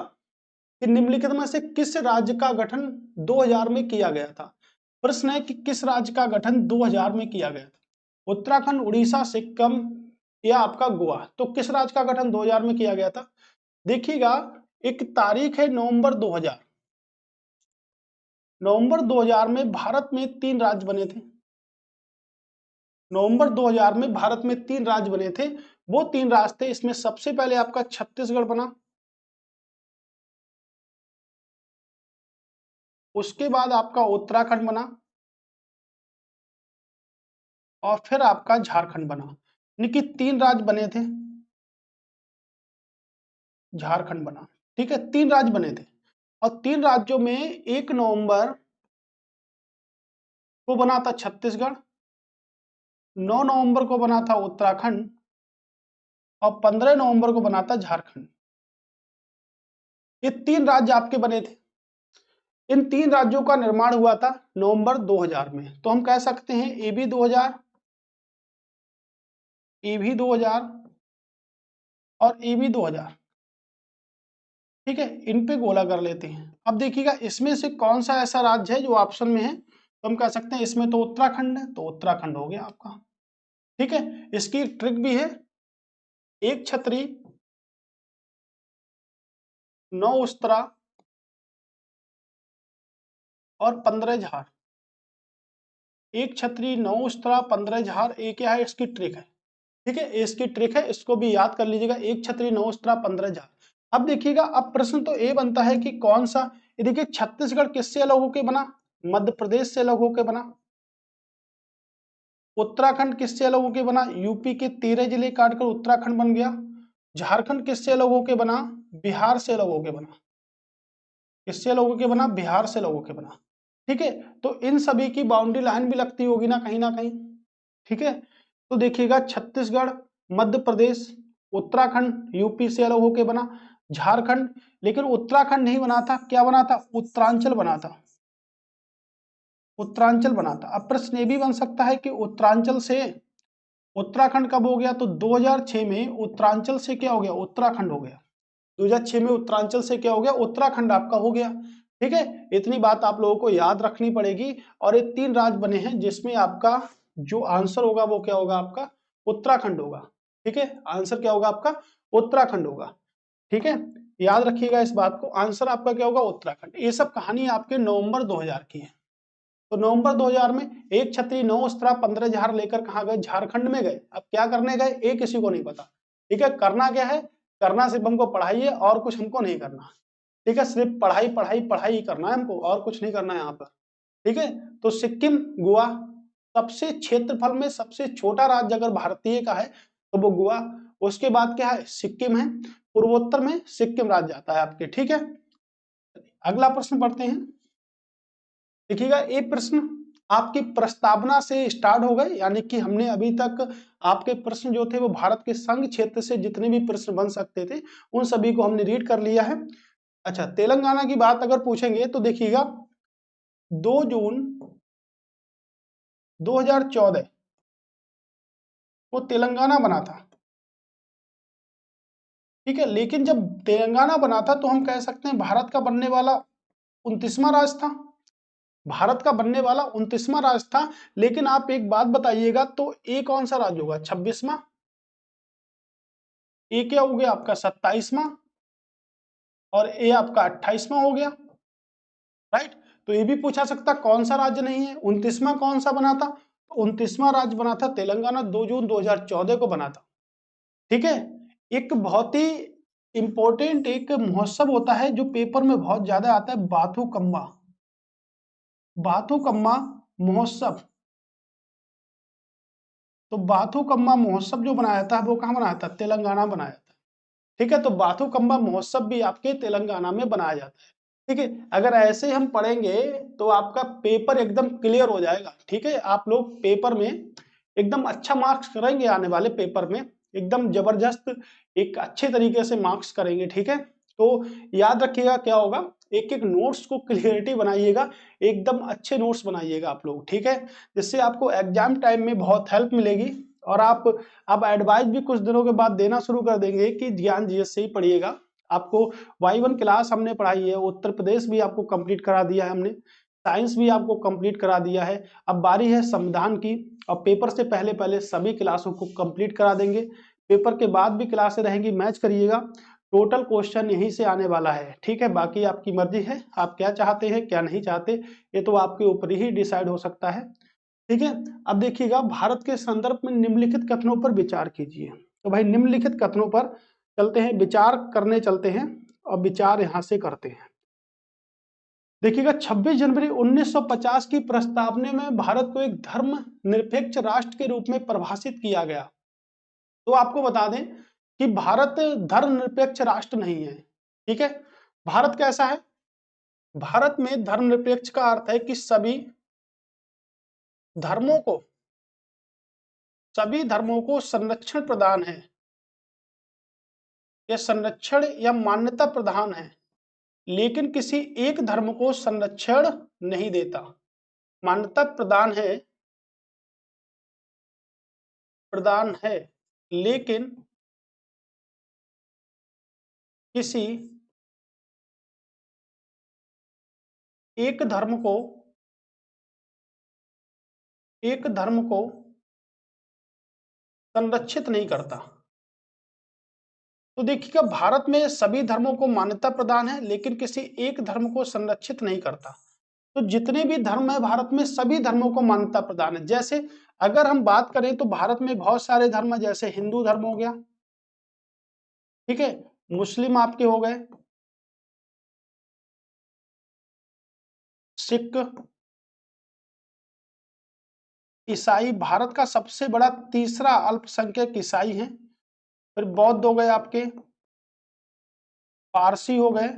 कि निम्नलिखित में से किस राज्य का गठन 2000 में किया गया था? प्रश्न है कि किस राज्य का गठन 2000 में किया गया था? उत्तराखंड, उड़ीसा, सिक्किम या आपका गोवा? तो किस राज्य का गठन 2000 में किया गया था? देखिएगा, एक तारीख है नवंबर 2000। नवंबर 2000 में भारत में 3 राज्य बने थे। नवंबर 2000 में भारत में 3 राज्य बने थे। वो 3 राज्य थे, इसमें सबसे पहले आपका छत्तीसगढ़ बना, उसके बाद आपका उत्तराखंड बना और फिर आपका झारखंड बना। यानी कि 3 राज्य बने थे, झारखंड बना, ठीक है। 3 राज्य बने थे और 3 राज्यों में 1 नवंबर को बना था छत्तीसगढ़, 9 नवंबर को बना था उत्तराखंड और 15 नवंबर को बना था झारखंड। ये 3 राज्य आपके बने थे। इन 3 राज्यों का निर्माण हुआ था नवंबर 2000 में। तो हम कह सकते हैं ए भी 2000, ए भी 2000 और ए भी 2000, ठीक है। इन पे गोला कर लेते हैं। अब देखिएगा, इसमें से कौन सा ऐसा राज्य है जो ऑप्शन में है? तो हम कह सकते हैं इसमें तो उत्तराखंड है, तो उत्तराखंड हो गया आपका, ठीक है। इसकी ट्रिक भी है, 1 छतरी 9 उस्तरा और 15 झार। 1 छतरी 9 उस्तरा 15 झार, ये क्या है? इसकी ट्रिक है, ठीक है। इसकी ट्रिक है, इसको भी याद कर लीजिएगा, 1 छतरी 9 उस्तरा 15 झार। अब देखिएगा, अब प्रश्न तो ये बनता है कि कौन सा, ये देखिए छत्तीसगढ़ किससे अलग होके बना? मध्य प्रदेश से अलग होके बना। उत्तराखंड किससे अलग होके बना? यूपी के 13 जिले काटकर उत्तराखंड बन गया। झारखंड किससे अलग होके बना? बिहार से अलग होके बना। किससे अलग होके बना? बिहार से अलग होके बना, ठीक है। तो इन सभी की बाउंड्री लाइन भी लगती होगी ना कहीं, ठीक है। तो देखिएगा, छत्तीसगढ़, मध्य प्रदेश, उत्तराखंड यूपी से अलग होके बना, झारखंड, लेकिन उत्तराखंड नहीं बना था, क्या बना था? उत्तरांचल बना था, उत्तरांचल बना था। अब प्रश्न ये भी बन सकता है कि उत्तरांचल से उत्तराखंड कब हो गया? तो 2006 में उत्तरांचल से क्या हो गया? उत्तराखंड हो गया। 2006 में उत्तरांचल से क्या हो गया? उत्तराखंड आपका हो गया, ठीक है। इतनी बात आप लोगों को याद रखनी पड़ेगी। और ये 3 राज्य बने हैं जिसमें आपका जो आंसर होगा वो क्या होगा? आपका उत्तराखंड होगा, ठीक है। आंसर क्या होगा? आपका उत्तराखंड होगा, ठीक है। याद रखिएगा इस बात को, आंसर आपका क्या होगा? उत्तराखंड। ये सब कहानी आपके नवंबर 2000 की है। तो नवंबर 2000 में 1 छतरी 9 अस्त्रा 15 झार लेकर कहाँ गए? झारखंड में गए। अब क्या करने गए ये किसी को नहीं पता, ठीक है। करना क्या है? करना सिर्फ हमको पढ़ाई है और कुछ हमको नहीं करना, ठीक है। सिर्फ पढ़ाई पढ़ाई पढ़ाई ही करना है हमको, और कुछ नहीं करना है यहाँ पर, ठीक है। तो सिक्किम, गोवा, सबसे क्षेत्रफल में सबसे छोटा राज्य अगर भारतीय का है तो वो गोवा, उसके बाद क्या है? सिक्किम है, पूर्वोत्तर में सिक्किम राज्य आता है आपके, ठीक है। अगला प्रश्न पढ़ते हैं। देखिएगा, एक प्रश्न आपकी प्रस्तावना से स्टार्ट हो गए, यानी कि हमने अभी तक आपके प्रश्न जो थे वो भारत के संघ क्षेत्र से जितने भी प्रश्न बन सकते थे उन सभी को हमने रीड कर लिया है। अच्छा, तेलंगाना की बात अगर पूछेंगे तो देखिएगा 2 जून 2014 को तेलंगाना बना था, ठीक है। लेकिन जब तेलंगाना बना था तो हम कह सकते हैं भारत का बनने वाला 29वां राज्य था, भारत का बनने वाला 29वां राज्य था। लेकिन आप एक बात बताइएगा, तो ए कौन सा राज्य होगा? 26वां। ए क्या हो गया आपका? 27वां। और ए आपका 28वां हो गया, राइट। तो ये भी पूछा सकता कौन सा राज्य नहीं है, 29वां कौन सा बना था? 29वां राज्य बना था तेलंगाना, 2 जून 2014 को बना था, ठीक है। एक बहुत ही इंपॉर्टेंट एक महोत्सव होता है जो पेपर में बहुत ज्यादा आता है, बाथुकम्मा, बाथुकम्मा महोत्सव। तो बाथुकम्मा महोत्सव जो बनाया था वो कहाँ बनाया था? तेलंगाना बनाया था, ठीक है। तो बाथुकम्मा महोत्सव भी आपके तेलंगाना में बनाया जाता है, ठीक है। अगर ऐसे हम पढ़ेंगे तो आपका पेपर एकदम क्लियर हो जाएगा, ठीक है। आप लोग पेपर में एकदम अच्छा मार्क्स करेंगे, आने वाले पेपर में एकदम जबरदस्त एक अच्छे तरीके से मार्क्स करेंगे, ठीक है। तो याद रखिएगा क्या होगा, एक एक नोट्स को क्लियरिटी बनाइएगा, एकदम अच्छे नोट्स बनाइएगा आप लोग, ठीक है। जिससे आपको एग्जाम टाइम में बहुत हेल्प मिलेगी। और आप अब एडवाइस भी कुछ दिनों के बाद देना शुरू कर देंगे कि ज्ञान जीएस से ही पढ़िएगा। आपको Y1 क्लास हमने पढ़ाई है, उत्तर प्रदेश भी आपको कंप्लीट करा दिया है हमने, साइंस भी आपको कंप्लीट करा दिया है। अब बारी है संविधान की, और पेपर से पहले पहले सभी क्लासों को कंप्लीट करा देंगे। पेपर के बाद भी क्लासें रहेंगी, मैच करिएगा। टोटल क्वेश्चन यहीं से आने वाला है, ठीक है। बाकी आपकी मर्जी है, आप क्या चाहते हैं क्या नहीं चाहते, ये तो आपके ऊपर ही डिसाइड हो सकता है, ठीक है। अब देखिएगा, भारत के संदर्भ में निम्नलिखित कथनों पर विचार कीजिए। तो भाई निम्नलिखित कथनों पर चलते हैं, विचार करने चलते हैं, और विचार यहां से करते हैं। देखिएगा, 26 जनवरी 1950 की प्रस्तावना में भारत को एक धर्म निरपेक्ष राष्ट्र के रूप में परिभाषित किया गया। तो आपको बता दें कि भारत धर्म निरपेक्ष राष्ट्र नहीं है, ठीक है। भारत कैसा है? भारत में धर्मनिरपेक्ष का अर्थ है कि धर्मों को सभी धर्मों को संरक्षण प्रदान है, यह संरक्षण या मान्यता प्रदान है, लेकिन किसी एक धर्म को संरक्षण नहीं देता। मान्यता प्रदान है लेकिन किसी एक धर्म को संरक्षित नहीं करता। तो देखिएगा, भारत में सभी धर्मों को मान्यता प्रदान है लेकिन किसी एक धर्म को संरक्षित नहीं करता। तो जितने भी धर्म है भारत में, सभी धर्मों को मान्यता प्रदान है। जैसे अगर हम बात करें तो भारत में बहुत सारे धर्म है, जैसे हिंदू धर्म हो गया, ठीक है, मुस्लिम आपके हो गए, सिख, ईसाई, भारत का सबसे बड़ा तीसरा अल्पसंख्यक ईसाई है। फिर बौद्ध हो गए आपके, पारसी हो गए,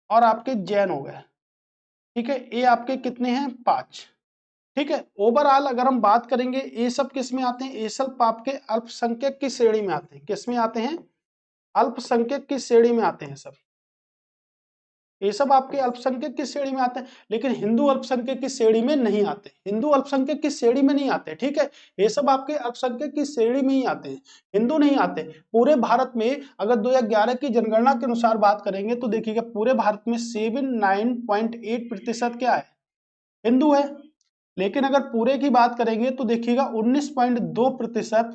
और आपके जैन हो गए, ठीक है। ये आपके कितने हैं? 5, ठीक है। ओवरऑल अगर हम बात करेंगे, ये सब किस में आते हैं? ये सब आपके अल्पसंख्यक की श्रेणी में आते हैं। किस में आते हैं? अल्पसंख्यक की श्रेणी में आते हैं सब। ये सब आपके अल्पसंख्यक की श्रेणी में आते हैं, लेकिन हिंदू अल्पसंख्यक की श्रेणी में नहीं आते, हिंदू अल्पसंख्यक की श्रेणी में नहीं आते, ठीक है। ये सब आपके अल्पसंख्यक की श्रेणी में ही आते हैं, हिंदू नहीं आते। पूरे भारत में अगर 2011 की जनगणना के अनुसार बात करेंगे तो देखिएगा, पूरे भारत में 79.8% क्या है? हिंदू है। लेकिन अगर पूरे की बात करेंगे तो देखिएगा 19.2%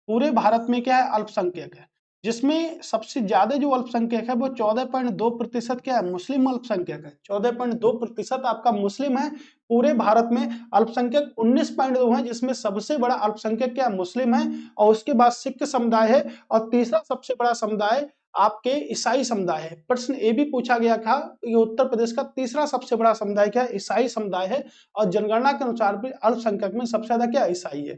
पूरे भारत में क्या है? अल्पसंख्यक है। जिसमें सबसे ज्यादा जो अल्पसंख्यक है वो 14.2% क्या है? मुस्लिम अल्पसंख्यक है। 14.2% आपका मुस्लिम है। पूरे भारत में अल्पसंख्यक 19.2 है, जिसमें सबसे बड़ा अल्पसंख्यक क्या है? मुस्लिम है। और उसके बाद सिख समुदाय है, और तीसरा सबसे बड़ा समुदाय आपके ईसाई समुदाय है। प्रश्न ये भी पूछा गया था कि उत्तर प्रदेश का तीसरा सबसे बड़ा समुदाय क्या है? ईसाई समुदाय है। और जनगणना के अनुसार भी अल्पसंख्यक में सबसे ज्यादा क्या? ईसाई है।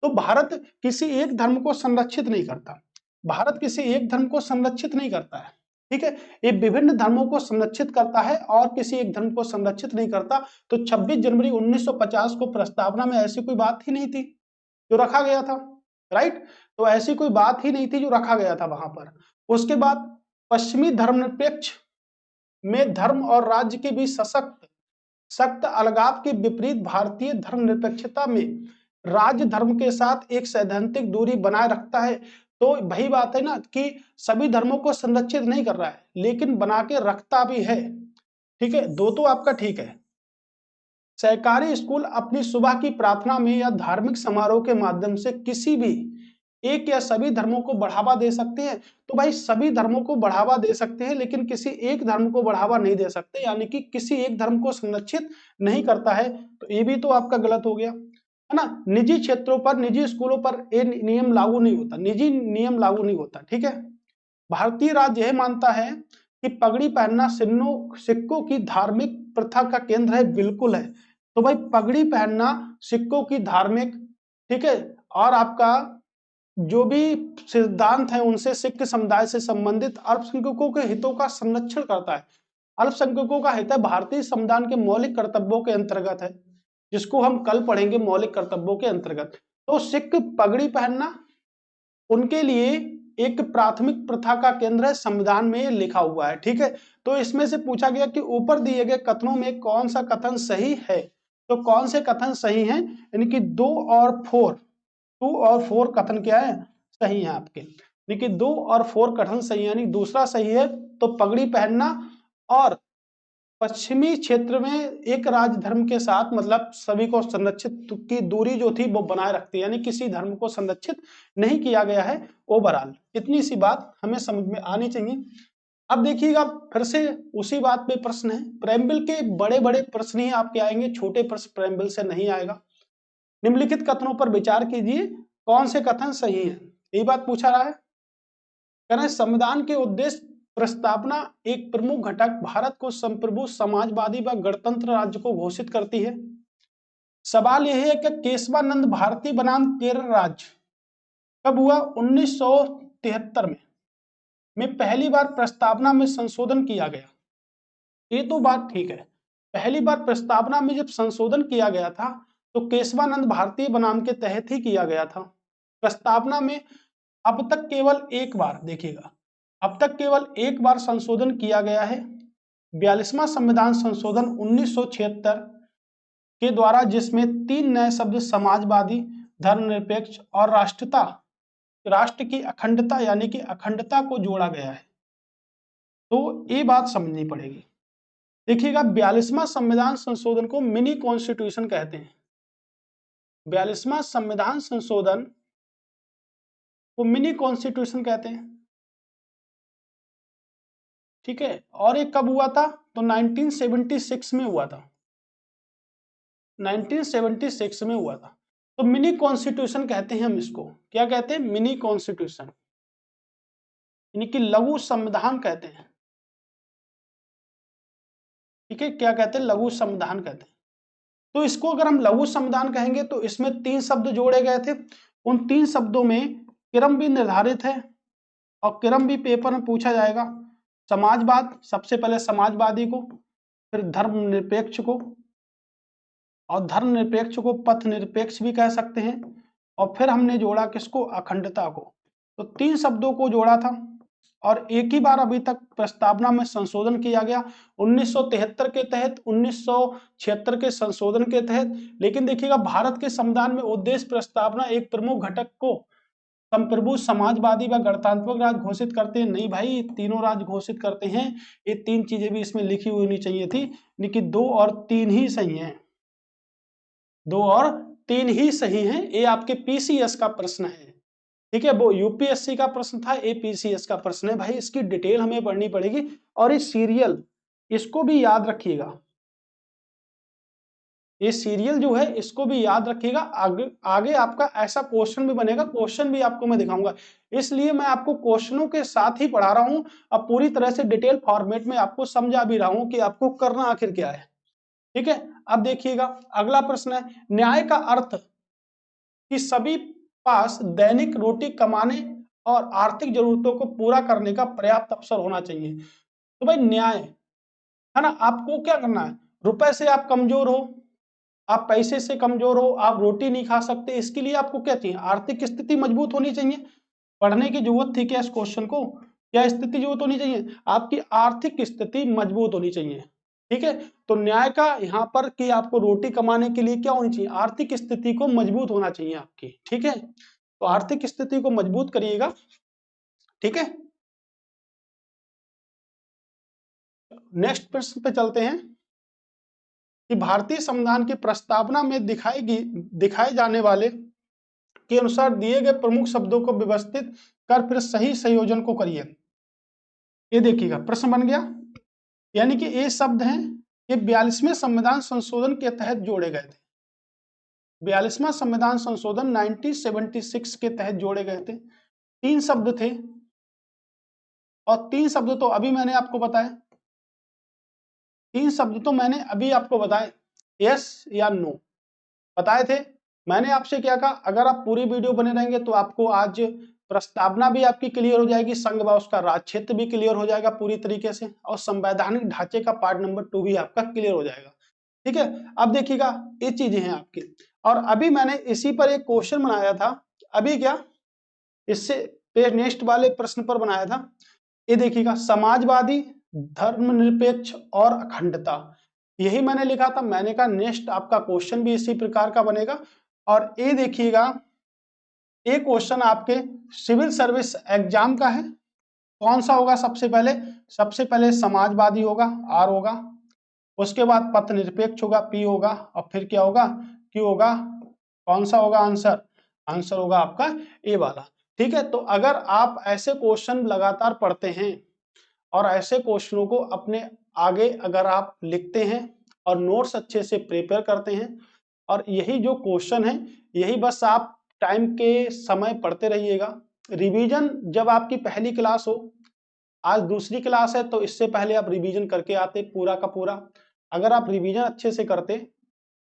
तो भारत किसी एक धर्म को संरक्षित नहीं करता, भारत किसी एक धर्म को संरक्षित नहीं करता है। ठीक है, ये विभिन्न धर्मों को संरक्षित करता है और किसी एक धर्म को संरक्षित नहीं करता। तो 26 जनवरी 1950 को प्रस्तावना में ऐसी कोई बात ही नहीं थी जो रखा गया था, राइट। तो ऐसी कोई बात ही नहीं थी जो रखा गया था वहां पर। उसके बाद पश्चिमी धर्मनिरपेक्ष में धर्म और राज्य के बीच सख्त अलगाव के विपरीत भारतीय धर्मनिरपेक्षता में राज्य धर्म के साथ एक सैद्धांतिक दूरी बनाए रखता है। तो वही बात है ना कि सभी धर्मों को संरक्षित नहीं कर रहा है, लेकिन बना के रखता भी है। ठीक है, दो तो आपका ठीक है। सरकारी स्कूल अपनी सुबह की प्रार्थना में या धार्मिक समारोह के माध्यम से किसी भी एक या सभी धर्मों को बढ़ावा दे सकते हैं। तो भाई सभी धर्मों को बढ़ावा दे सकते हैं, लेकिन किसी एक धर्म को बढ़ावा नहीं दे सकते, यानी कि किसी एक धर्म को संरक्षित नहीं करता है। तो ये भी तो आपका गलत हो गया, है ना। निजी क्षेत्रों पर, निजी स्कूलों पर ये नियम लागू नहीं होता, निजी नियम लागू नहीं होता। ठीक है, भारतीय राज्य यह मानता है कि पगड़ी पहनना सिक्कों की धार्मिक प्रथा का केंद्र है, बिल्कुल है। तो भाई पगड़ी पहनना सिक्कों की धार्मिक, ठीक है, और आपका जो भी सिद्धांत है उनसे सिख समुदाय से संबंधित अल्पसंख्यकों के हितों का संरक्षण करता है। अल्पसंख्यकों का हित है भारतीय संविधान के मौलिक कर्तव्यों के अंतर्गत है, जिसको हम कल पढ़ेंगे मौलिक कर्तव्यों के अंतर्गत। तो सिख पगड़ी पहनना उनके लिए एक प्राथमिक प्रथा का केंद्र है, संविधान में लिखा हुआ है। ठीक है, तो इसमें से पूछा गया कि ऊपर दिए गए कथनों में कौन सा कथन सही है। तो कौन से कथन सही हैं, यानी कि 2 और 4 कथन क्या है, सही है आपके। देखिए 2 और 4 कथन सही है, यानी दूसरा सही है। तो पगड़ी पहनना और पश्चिमी क्षेत्र में एक राज्य धर्म के साथ मतलब सभी को संरक्षित की दूरी जो थी वो बनाए रखती है, यानी किसी धर्म को संरक्षित नहीं किया गया है ओवरऑल। इतनी सी बात हमें समझ में आनी चाहिए। अब देखिएगा फिर से उसी बात पे प्रश्न है, प्रेम्बिल के बड़े बड़े प्रश्न ही आपके आएंगे, छोटे प्रश्न प्रेम्बिल से नहीं आएगा। निम्नलिखित कथनों पर विचार कीजिए, कौन से कथन सही है, यही बात पूछा रहा है। कह रहे हैं संविधान के उद्देश्य प्रस्तावना एक प्रमुख घटक भारत को संप्रभु समाजवादी व गणतंत्र राज्य को घोषित करती है। सवाल यह है कि केशवानंद भारती बनाम केरल राज्य कब हुआ, 1973 में पहली बार प्रस्तावना में संशोधन किया गया। ये तो बात ठीक है, पहली बार प्रस्तावना में जब संशोधन किया गया था तो केशवानंद भारती बनाम के तहत ही किया गया था। प्रस्तावना में अब तक केवल एक बार, देखिएगा अब तक केवल एक बार संशोधन किया गया है, 42वां संविधान संशोधन 1976 के द्वारा, जिसमें 3 नए शब्द समाजवादी, धर्मनिरपेक्ष और राष्ट्र की अखंडता यानी कि अखंडता को जोड़ा गया है। तो ये बात समझनी पड़ेगी। देखिएगा 42वां संविधान संशोधन को मिनी कॉन्स्टिट्यूशन कहते हैं। 42वां संविधान संशोधन को मिनी कॉन्स्टिट्यूशन कहते हैं। ठीक है, और ये कब हुआ था, तो 1976 में हुआ था, 1976 में हुआ था। तो मिनी कॉन्स्टिट्यूशन कहते हैं हम इसको, क्या कहते हैं, मिनी कॉन्स्टिट्यूशन, यानी कि लघु संविधान कहते हैं। ठीक है, क्या कहते हैं, लघु संविधान कहते हैं। तो इसको अगर हम लघु संविधान कहेंगे तो इसमें 3 शब्द जोड़े गए थे, उन 3 शब्दों में क्रम भी निर्धारित है और क्रम भी पेपर में पूछा जाएगा। समाजवाद, सबसे पहले समाजवादी को, फिर धर्मनिरपेक्ष को, और धर्मनिरपेक्ष को पथ निरपेक्ष भी कह सकते हैं, और फिर हमने जोड़ा किसको, अखंडता को। तो 3 शब्दों को जोड़ा था और एक ही बार अभी तक प्रस्तावना में संशोधन किया गया, 1973 के तहत, 1976 के संशोधन के तहत। लेकिन देखिएगा भारत के संविधान में उद्देश्य प्रस्तावना एक प्रमुख घटक को संप्रभु समाजवादी व गणतांत्रिक राज्य घोषित करते हैं, नहीं भाई, तीनों राज्य घोषित करते हैं। ये 3 चीजें भी इसमें लिखी हुई होनी चाहिए थी, लेकिन 2 और 3 ही सही हैं, 2 और 3 ही सही हैं। ये आपके पीसीएस का प्रश्न है। ठीक है, वो यूपीएससी का प्रश्न था, एपीसीएस का प्रश्न है। भाई इसकी डिटेल हमें पढ़नी पड़ेगी, और ये सीरियल इसको भी याद रखिएगा, ये सीरियल जो है इसको भी याद रखिएगा। आगे आपका ऐसा क्वेश्चन भी बनेगा, क्वेश्चन भी आपको मैं दिखाऊंगा, इसलिए मैं आपको क्वेश्चनों के साथ ही पढ़ा रहा हूं। अब पूरी तरह से डिटेल फॉर्मेट में आपको समझा भी रहा हूं कि आपको करना आखिर क्या है। ठीक है, अब देखिएगा अगला प्रश्न है, न्याय का अर्थ कि सभी पास दैनिक रोटी कमाने और आर्थिक जरूरतों को पूरा करने का पर्याप्त अवसर होना चाहिए। तो भाई न्याय है ना, आपको क्या करना है, रुपए से आप कमजोर हो, आप पैसे से कमजोर हो, आप रोटी नहीं खा सकते, इसके लिए आपको क्या चाहिए, आर्थिक स्थिति मजबूत होनी चाहिए। पढ़ने की जरूरत थी क्या इस क्वेश्चन को, क्या स्थिति जरूरत होनी चाहिए, आपकी आर्थिक स्थिति मजबूत होनी चाहिए। ठीक है, तो न्याय का यहाँ पर कि आपको रोटी कमाने के लिए क्या होनी चाहिए, आर्थिक स्थिति को मजबूत होना चाहिए आपकी। ठीक है, तो आर्थिक स्थिति को मजबूत करिएगा। ठीक है, नेक्स्ट प्रश्न पे चलते हैं कि भारतीय संविधान की प्रस्तावना में दिखाए जाने वाले के अनुसार दिए गए प्रमुख शब्दों को व्यवस्थित कर फिर सही संयोजन को करिए। ये देखिएगा प्रश्न बन गया, यानी कि ये शब्द हैं, ये 42वें संविधान संशोधन के तहत जोड़े गए थे। 42वां संविधान संशोधन 1976 के तहत जोड़े गए थे। 3 शब्द थे और 3 शब्द तो अभी मैंने आपको बताया, 3 शब्द तो मैंने अभी आपको बताए, यस या नो बताए थे। मैंने आपसे क्या कहा, अगर आप पूरी वीडियो बने रहेंगे तो आपको आज प्रस्तावना भी आपकी क्लियर हो जाएगी, संघ व उसका राज क्षेत्र भी क्लियर हो जाएगा पूरी तरीके से, और संवैधानिक ढांचे का पार्ट नंबर 2 भी आपका क्लियर हो जाएगा। ठीक है, अब देखिएगा ये चीजें हैं आपकी, और अभी मैंने इसी पर एक क्वेश्चन बनाया था, अभी क्या इससे नेक्स्ट वाले प्रश्न पर बनाया था। ये देखिएगा, समाजवादी, धर्मनिरपेक्ष और अखंडता, यही मैंने लिखा था। मैंने कहा नेक्स्ट आपका क्वेश्चन भी इसी प्रकार का बनेगा। और ये देखिएगा, ये क्वेश्चन आपके सिविल सर्विस एग्जाम का है। कौन सा होगा, सबसे पहले समाजवादी होगा, आर होगा, उसके बाद पथ निरपेक्ष होगा, पी होगा, और फिर क्या होगा, क्यू होगा। कौन सा होगा आंसर, आंसर होगा आपका ए वाला। ठीक है, तो अगर आप ऐसे क्वेश्चन लगातार पढ़ते हैं और ऐसे क्वेश्चनों को अपने आगे अगर आप लिखते हैं और नोट्स अच्छे से प्रिपेयर करते हैं, और यही जो क्वेश्चन है यही बस आप टाइम के समय पढ़ते रहिएगा। रिवीजन जब आपकी पहली क्लास हो, आज दूसरी क्लास है, तो इससे पहले आप रिवीजन करके आते पूरा का पूरा। अगर आप रिवीजन अच्छे से करते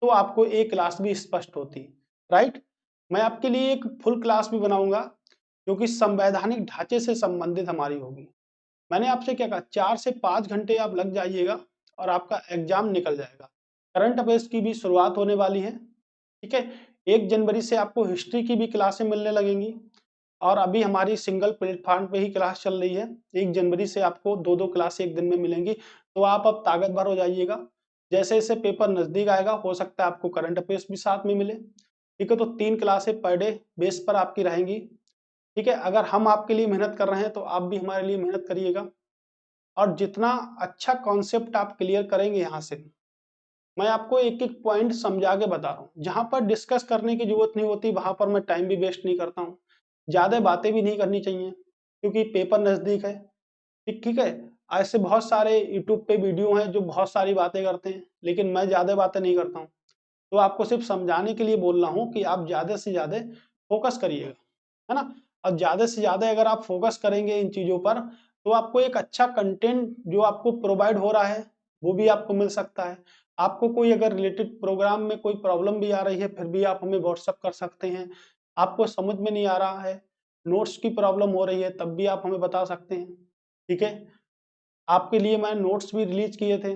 तो आपको एक क्लास भी स्पष्ट होती, राइट। मैं आपके लिए एक फुल क्लास भी बनाऊंगा जो कि संवैधानिक ढांचे से संबंधित हमारी होगी। मैंने आपसे क्या कहा, 4 से 5 घंटे आप लग जाइएगा और आपका एग्जाम निकल जाएगा। करंट अफेयर्स की भी शुरुआत होने वाली है। ठीक है, 1 जनवरी से आपको हिस्ट्री की भी क्लासें मिलने लगेंगी, और अभी हमारी सिंगल प्लेटफॉर्म पे ही क्लास चल रही है। 1 जनवरी से आपको 2-2 क्लास एक दिन में मिलेंगी, तो आप अब ताकतवर हो जाइएगा। जैसे जैसे पेपर नजदीक आएगा, हो सकता है आपको करंट अफेयर्स भी साथ में मिले। ठीक है, तो 3 क्लासें पर डे बेस पर आपकी रहेंगी। ठीक है, अगर हम आपके लिए मेहनत कर रहे हैं तो आप भी हमारे लिए मेहनत करिएगा, और जितना अच्छा कॉन्सेप्ट आप क्लियर करेंगे यहाँ से, मैं आपको एक एक पॉइंट समझा के बता रहा हूँ। जहां पर डिस्कस करने की जरूरत नहीं होती वहां पर मैं टाइम भी वेस्ट नहीं करता हूँ, ज्यादा बातें भी नहीं करनी चाहिए क्योंकि पेपर नजदीक है। ठीक है, ऐसे बहुत सारे यूट्यूब पे वीडियो हैं जो बहुत सारी बातें करते हैं, लेकिन मैं ज्यादा बातें नहीं करता हूँ। तो आपको सिर्फ समझाने के लिए बोल रहा हूँ कि आप ज्यादा से ज्यादा फोकस करिएगा, है ना। और ज्यादा से ज्यादा अगर आप फोकस करेंगे इन चीजों पर, तो आपको एक अच्छा कंटेंट जो आपको प्रोवाइड हो रहा है वो भी आपको मिल सकता है। आपको कोई अगर रिलेटेड प्रोग्राम में कोई प्रॉब्लम भी आ रही है, फिर भी आप हमें व्हाट्सअप कर सकते हैं। आपको समझ में नहीं आ रहा है, नोट्स की प्रॉब्लम हो रही है, तब भी आप हमें बता सकते हैं। ठीक है, आपके लिए मैं नोट्स भी रिलीज किए थे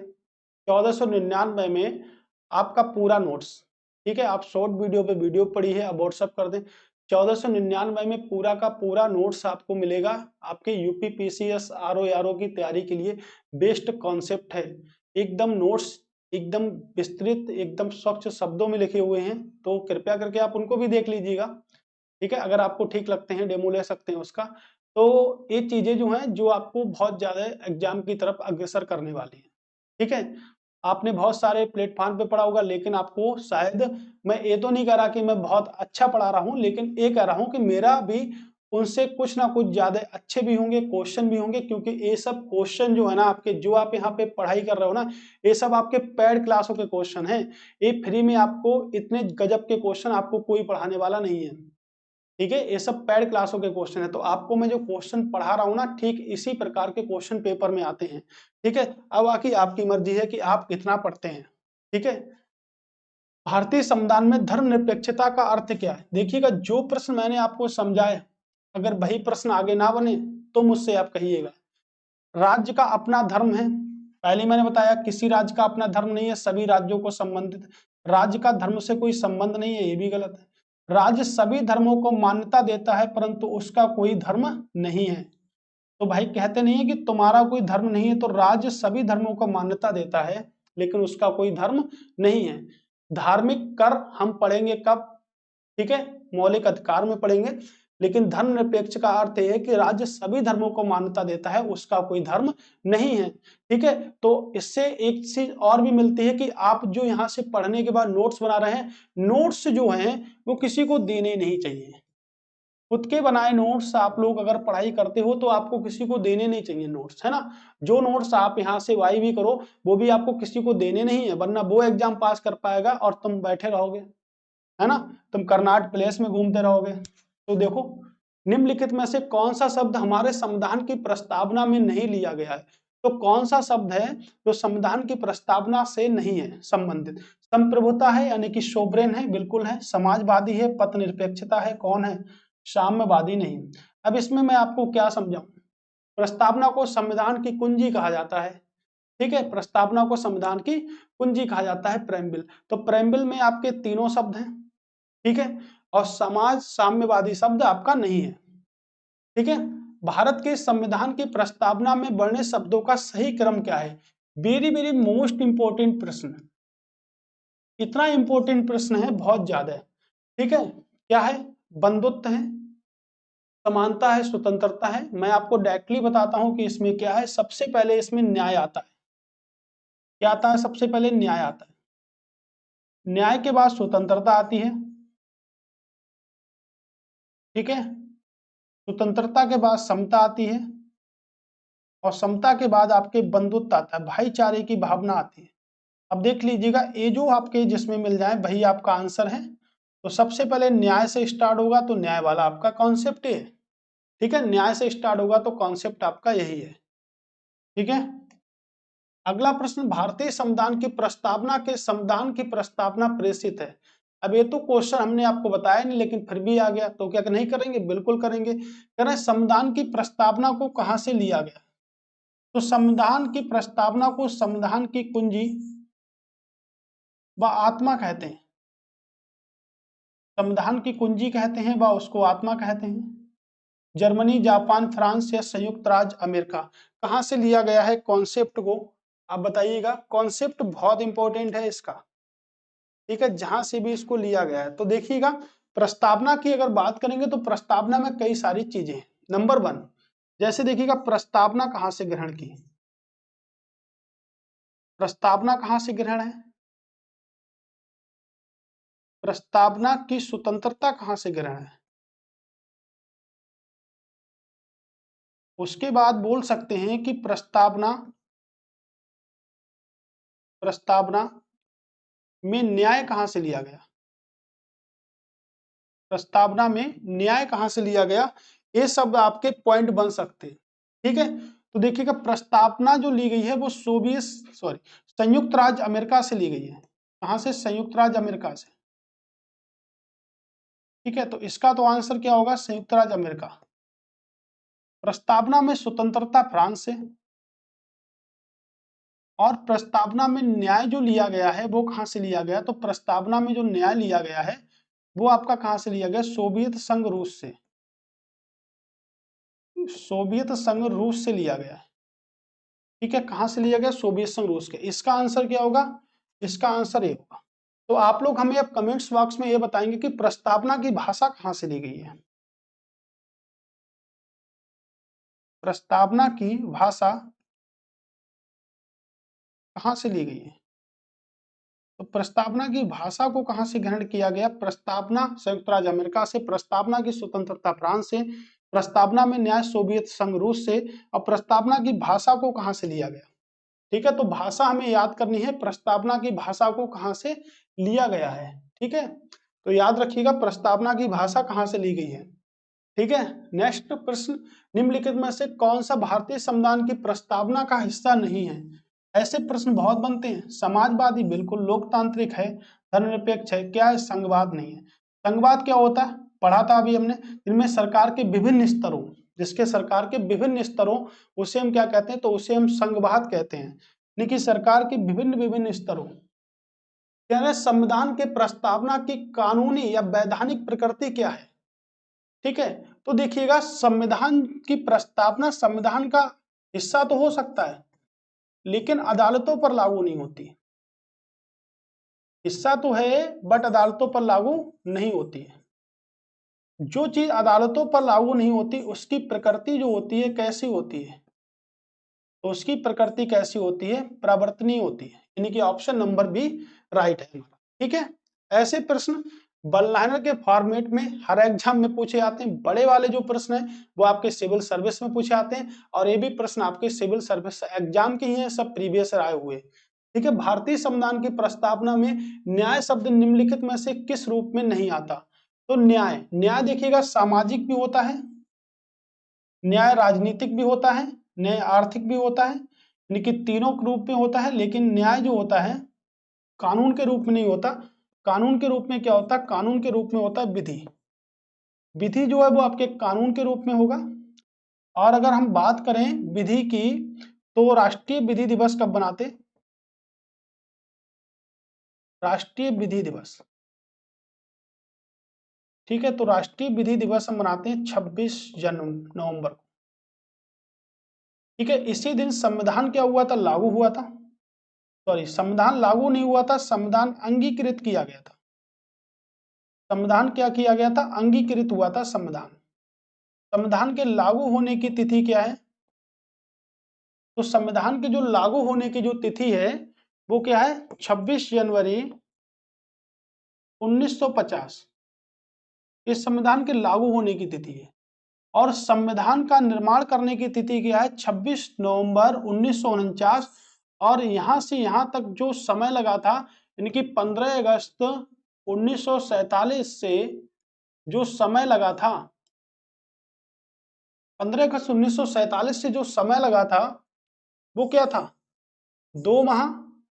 1499 में, आपका पूरा नोट्स। ठीक है, आप शॉर्ट वीडियो पे वीडियो पढ़ी है, आप व्हाट्सअप कर दें। 1499 में पूरा का पूरा नोट्स आपको मिलेगा, आपके यूपी पीसीएस आरओ की तैयारी के लिए बेस्ट कॉन्सेप्ट है। एकदम नोट्स एकदम विस्तृत, एकदम स्वच्छ शब्दों में लिखे हुए हैं, तो कृपया करके आप उनको भी देख लीजिएगा। ठीक है, अगर आपको ठीक लगते हैं डेमो ले सकते हैं उसका। तो ये चीजें जो हैं जो आपको बहुत ज्यादा एग्जाम की तरफ अग्रसर करने वाली है। ठीक है, आपने बहुत सारे प्लेटफॉर्म पे पढ़ा होगा, लेकिन आपको शायद, मैं ये तो नहीं कह रहा कि मैं बहुत अच्छा पढ़ा रहा हूँ, लेकिन ये कह रहा हूँ कि मेरा भी उनसे कुछ ना कुछ ज्यादा अच्छे भी होंगे, क्वेश्चन भी होंगे, क्योंकि ये सब क्वेश्चन जो है ना आपके, जो आप यहाँ पे पढ़ाई कर रहे हो ना, ये सब आपके पेड क्लासों के क्वेश्चन हैं। ये फ्री में आपको इतने गजब के क्वेश्चन आपको कोई पढ़ाने वाला नहीं है। ठीक है, ये सब पेड क्लासों के क्वेश्चन है, तो आपको मैं जो क्वेश्चन पढ़ा रहा हूँ ना, ठीक इसी प्रकार के क्वेश्चन पेपर में आते हैं। ठीक है, अब बाकी आपकी मर्जी है कि आप कितना पढ़ते हैं। ठीक है, भारतीय संविधान में धर्मनिरपेक्षता का अर्थ क्या है, देखिएगा जो प्रश्न मैंने आपको समझाए अगर वही प्रश्न आगे ना बने तो मुझसे आप कहिएगा। राज्य का अपना धर्म है, पहले मैंने बताया किसी राज्य का अपना धर्म नहीं है, सभी राज्यों को संबंधित, राज्य का धर्म से कोई संबंध नहीं है, ये भी गलत है। राज्य सभी धर्मों को मान्यता देता है परंतु उसका कोई धर्म नहीं है। तो भाई कहते नहीं है कि तुम्हारा कोई धर्म नहीं है, तो राज्य सभी धर्मों को मान्यता देता है लेकिन उसका कोई धर्म नहीं है। धार्मिक कर हम पढ़ेंगे कब, ठीक है, मौलिक अधिकार में पढ़ेंगे, लेकिन धर्मनिरपेक्ष का अर्थ यह है कि राज्य सभी धर्मों को मान्यता देता है, उसका कोई धर्म नहीं है, ठीक है। तो इससे एक चीज और भी मिलती है कि आप जो यहाँ से पढ़ने के बाद नोट्स बना रहे हैं, नोट्स जो हैं वो किसी को देने नहीं चाहिए। खुद के बनाए नोट्स आप लोग अगर पढ़ाई करते हो तो आपको किसी को देने नहीं चाहिए नोट्स, है ना। जो नोट्स आप यहाँ से वाई भी करो वो भी आपको किसी को देने नहीं है, वरना वो एग्जाम पास कर पाएगा और तुम बैठे रहोगे, है ना, तुम कर्नाट प्लेस में घूमते रहोगे। तो देखो, निम्नलिखित में से कौन सा शब्द हमारे संविधान की प्रस्तावना में नहीं लिया गया है। तो कौन सा शब्द है जो संविधान की प्रस्तावना से नहीं है संबंधित। संप्रभुता है यानी कि सोवरेन है, बिल्कुल है। समाजवादी है, पथ निरपेक्षता है, कौन है, साम्यवादी नहीं। अब इसमें मैं आपको क्या समझाऊं, प्रस्तावना को संविधान की कुंजी कहा जाता है, ठीक है, प्रस्तावना को संविधान की कुंजी कहा जाता है, प्रेम्बिल। तो प्रेम्बिल में आपके तीनों शब्द हैं, ठीक है, और समाज साम्यवादी शब्द आपका नहीं है, ठीक है। भारत के संविधान की प्रस्तावना में वर्णित शब्दों का सही क्रम क्या है। वेरी वेरी मोस्ट इंपोर्टेंट प्रश्न, इतना इंपोर्टेंट प्रश्न है, बहुत ज्यादा है, ठीक है। क्या है, बंधुत्व है, समानता है, स्वतंत्रता है। मैं आपको डायरेक्टली बताता हूं कि इसमें क्या है। सबसे पहले इसमें न्याय आता है। क्या आता है, सबसे पहले न्याय आता है, न्याय के बाद स्वतंत्रता आती है, ठीक है, स्वतंत्रता के बाद समता आती है, और समता के बाद आपके बंधुत्व आता है, भाईचारे की भावना आती है। अब देख लीजिएगा, ये जो आपके जिसमें मिल जाए वही आपका आंसर है। तो सबसे पहले न्याय से स्टार्ट होगा तो न्याय वाला आपका कॉन्सेप्ट है, ठीक है, न्याय से स्टार्ट होगा तो कॉन्सेप्ट आपका यही है, ठीक है। अगला प्रश्न, भारतीय संविधान की प्रस्तावना के संविधान की प्रस्तावना प्रेषित है। अब ये तो क्वेश्चन हमने आपको बताया नहीं लेकिन फिर भी आ गया, तो क्या नहीं करेंगे, बिल्कुल करेंगे। कह रहे हैं संविधान की प्रस्तावना को कहां से लिया गया। तो संविधान की प्रस्तावना को संविधान की कुंजी व आत्मा कहते हैं, संविधान की कुंजी कहते हैं व उसको आत्मा कहते हैं। जर्मनी, जापान, फ्रांस या संयुक्त राज्य अमेरिका, कहां से लिया गया है कॉन्सेप्ट को, आप बताइएगा। कॉन्सेप्ट बहुत इंपॉर्टेंट है इसका, ठीक है, जहां से भी इसको लिया गया है। तो देखिएगा, प्रस्तावना की अगर बात करेंगे तो प्रस्तावना में कई सारी चीजें हैं। नंबर 1, जैसे देखिएगा प्रस्तावना कहां से ग्रहण की, प्रस्तावना कहां से ग्रहण है, प्रस्तावना की स्वतंत्रता कहां से ग्रहण है। उसके बाद बोल सकते हैं कि प्रस्तावना प्रस्तावना में न्याय कहां से लिया गया, प्रस्तावना में न्याय कहां से लिया गया। ये शब्द आपके पॉइंट बन सकते हैं, ठीक है। तो देखिएगा, प्रस्तावना जो ली गई है वो संयुक्त राज्य अमेरिका से ली गई है। कहां से, संयुक्त राज्य अमेरिका से, ठीक है। तो इसका तो आंसर क्या होगा, संयुक्त राज्य अमेरिका। प्रस्तावना में स्वतंत्रता फ्रांस से, और प्रस्तावना में न्याय जो लिया गया है वो कहां से लिया गया। तो प्रस्तावना में जो न्याय लिया गया है वो आपका कहां से लिया गया, सोवियत संघ रूस से, सोवियत संघ रूस से लिया गया है, ठीक है। कहां से लिया गया, सोवियत संघ रूस के। इसका आंसर क्या होगा, इसका आंसर ये होगा। तो आप लोग हमें अब कमेंट्स बॉक्स में ये बताएंगे कि प्रस्तावना की भाषा कहां से ली गई है, प्रस्तावना की भाषा कहां से ली गई है। तो प्रस्तावना की भाषा को कहां से ग्रहण किया गया, प्रस्तावना संयुक्त राज्य अमेरिका से, प्रस्तावना की स्वतंत्रता फ्रांस से, प्रस्तावना में न्याय सोवियत संघ रूस से, और प्रस्तावना की भाषा को कहां से लिया गया, ठीक है। तो भाषा हमें याद करनी है, प्रस्तावना की भाषा को कहां से लिया गया है, ठीक है। तो याद रखिएगा प्रस्तावना की भाषा कहां से ली गई है, ठीक है। नेक्स्ट प्रश्न, निम्नलिखित में से कौन सा भारतीय संविधान की प्रस्तावना का हिस्सा नहीं है। ऐसे प्रश्न बहुत बनते हैं। समाजवादी बिल्कुल, लोकतांत्रिक है, धर्मनिरपेक्ष है, क्या है, संघवाद नहीं है। संघवाद क्या होता है, पढ़ा था अभी हमने, जिनमें सरकार के विभिन्न स्तरों, जिसके सरकार के विभिन्न स्तरों, उसे हम क्या कहते हैं, तो उसे हम संघवाद कहते हैं। यानी कि सरकार के विभिन्न विभिन्न स्तरों, यानी संविधान के प्रस्तावना की कानूनी या वैधानिक प्रकृति क्या है। ठीक है, तो देखिएगा संविधान की प्रस्तावना संविधान का हिस्सा तो हो सकता है, लेकिन अदालतों पर लागू नहीं होती। हिस्सा तो है बट अदालतों पर लागू नहीं होती है। जो चीज अदालतों पर लागू नहीं होती उसकी प्रकृति जो होती है कैसी होती है, तो उसकी प्रकृति कैसी होती है, प्रवर्तनीय होती है। यानी कि ऑप्शन नंबर बी राइट है हमारा। ठीक है, ऐसे प्रश्न वन लाइनर के फॉर्मेट में हर एग्जाम में पूछे जाते हैं। बड़े वाले जो प्रश्न है वो आपके सिविल सर्विस में पूछे जाते हैं, और ये भी प्रश्न आपके सिविल सर्विस एग्जाम के ही हैं, सब प्रीवियस आए हुए। ठीक है, भारतीय संविधान की प्रस्तावना में न्याय शब्द निम्नलिखित में से किस रूप में नहीं आता। तो न्याय, न्याय देखिएगा सामाजिक भी होता है, न्याय राजनीतिक भी होता है, न्याय आर्थिक भी होता है, यानी कि तीनों के रूप में होता है। लेकिन न्याय जो होता है कानून के रूप में नहीं होता। कानून के रूप में क्या होता है, कानून के रूप में होता है विधि। विधि जो है वो आपके कानून के रूप में होगा। और अगर हम बात करें विधि की, तो राष्ट्रीय विधि दिवस कब बनाते, राष्ट्रीय विधि दिवस। ठीक है, तो राष्ट्रीय विधि दिवस हम मनाते हैं 26 नवंबर को। ठीक है, इसी दिन संविधान क्या हुआ था, लागू हुआ था। सॉरी, संविधान लागू नहीं हुआ था, संविधान अंगीकृत किया गया था। संविधान क्या किया गया था, अंगीकृत हुआ था संविधान। संविधान के लागू होने की तिथि क्या है, तो संविधान के जो लागू होने की जो तिथि है वो क्या है, 26 जनवरी 1950। इस संविधान के लागू होने की तिथि है। और संविधान का निर्माण करने की तिथि क्या है, 26 नवंबर 1949। और यहां से यहां तक जो समय लगा था, यानी कि 15 अगस्त 1947 से जो समय लगा था, 15 अगस्त 1947 से जो समय लगा था वो क्या था, 2 माह,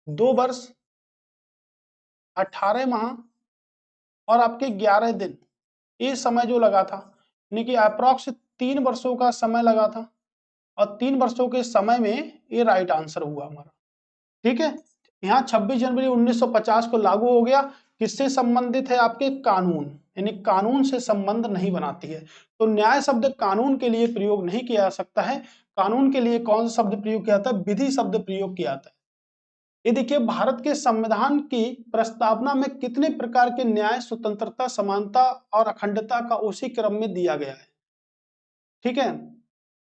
2 वर्ष, 18 माह और आपके 11 दिन, ये समय जो लगा था, यानी कि अप्रॉक्स 3 वर्षों का समय लगा था। और 3 वर्षों के समय में ये राइट आंसर हुआ हमारा। ठीक है, यहाँ 26 जनवरी 1950 को लागू हो गया। किससे संबंधित है, आपके कानून, यानी कानून से संबंध नहीं बनाती है। तो न्याय शब्द कानून के लिए प्रयोग नहीं किया जा सकता है। कानून के लिए कौन सा शब्द प्रयोग किया जाता है, विधि शब्द प्रयोग किया जाता है। ये देखिए, भारत के संविधान की प्रस्तावना में कितने प्रकार के न्याय, स्वतंत्रता, समानता और अखंडता का उसी क्रम में दिया गया है। ठीक है,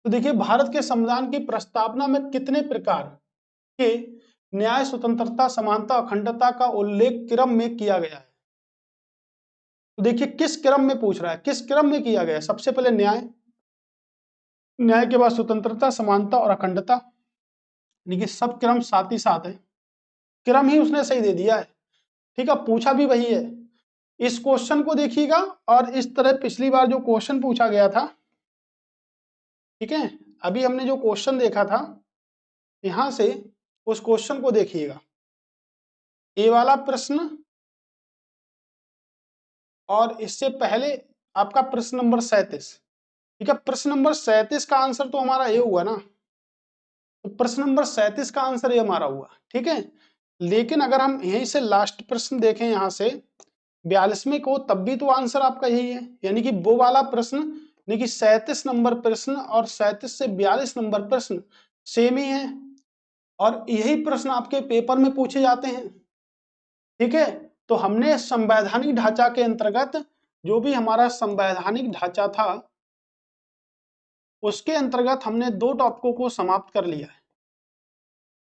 तो देखिए भारत के संविधान की प्रस्तावना में कितने प्रकार के न्याय, स्वतंत्रता, समानता, अखंडता का उल्लेख क्रम में किया गया है। तो देखिए किस क्रम में पूछ रहा है, किस क्रम में किया गया है। सबसे पहले न्याय, न्याय के बाद स्वतंत्रता, समानता और अखंडता, यानी कि सब क्रम साथ ही साथ है। क्रम ही उसने सही दे दिया है। ठीक है, पूछा भी वही है। इस क्वेश्चन को देखिएगा, और इस तरह पिछली बार जो क्वेश्चन पूछा गया था, ठीक है, अभी हमने जो क्वेश्चन देखा था यहां से, उस क्वेश्चन को देखिएगा। ये वाला प्रश्न और इससे पहले आपका प्रश्न नंबर 37। ठीक है, प्रश्न नंबर 37 का आंसर तो हमारा ये हुआ ना, तो प्रश्न नंबर 37 का आंसर ये हमारा हुआ। ठीक है, लेकिन अगर हम यहीं से लास्ट प्रश्न देखें, यहां से 42वें को, तब भी तो आंसर आपका यही है। यानी कि वो वाला प्रश्न, यानी कि 37 नंबर प्रश्न और 37 से 42 नंबर प्रश्न सेम ही है, और यही प्रश्न आपके पेपर में पूछे जाते हैं। ठीक है, तो हमने संवैधानिक ढांचा के अंतर्गत, जो भी हमारा संवैधानिक ढांचा था उसके अंतर्गत हमने 2 टॉपिकों को समाप्त कर लिया है।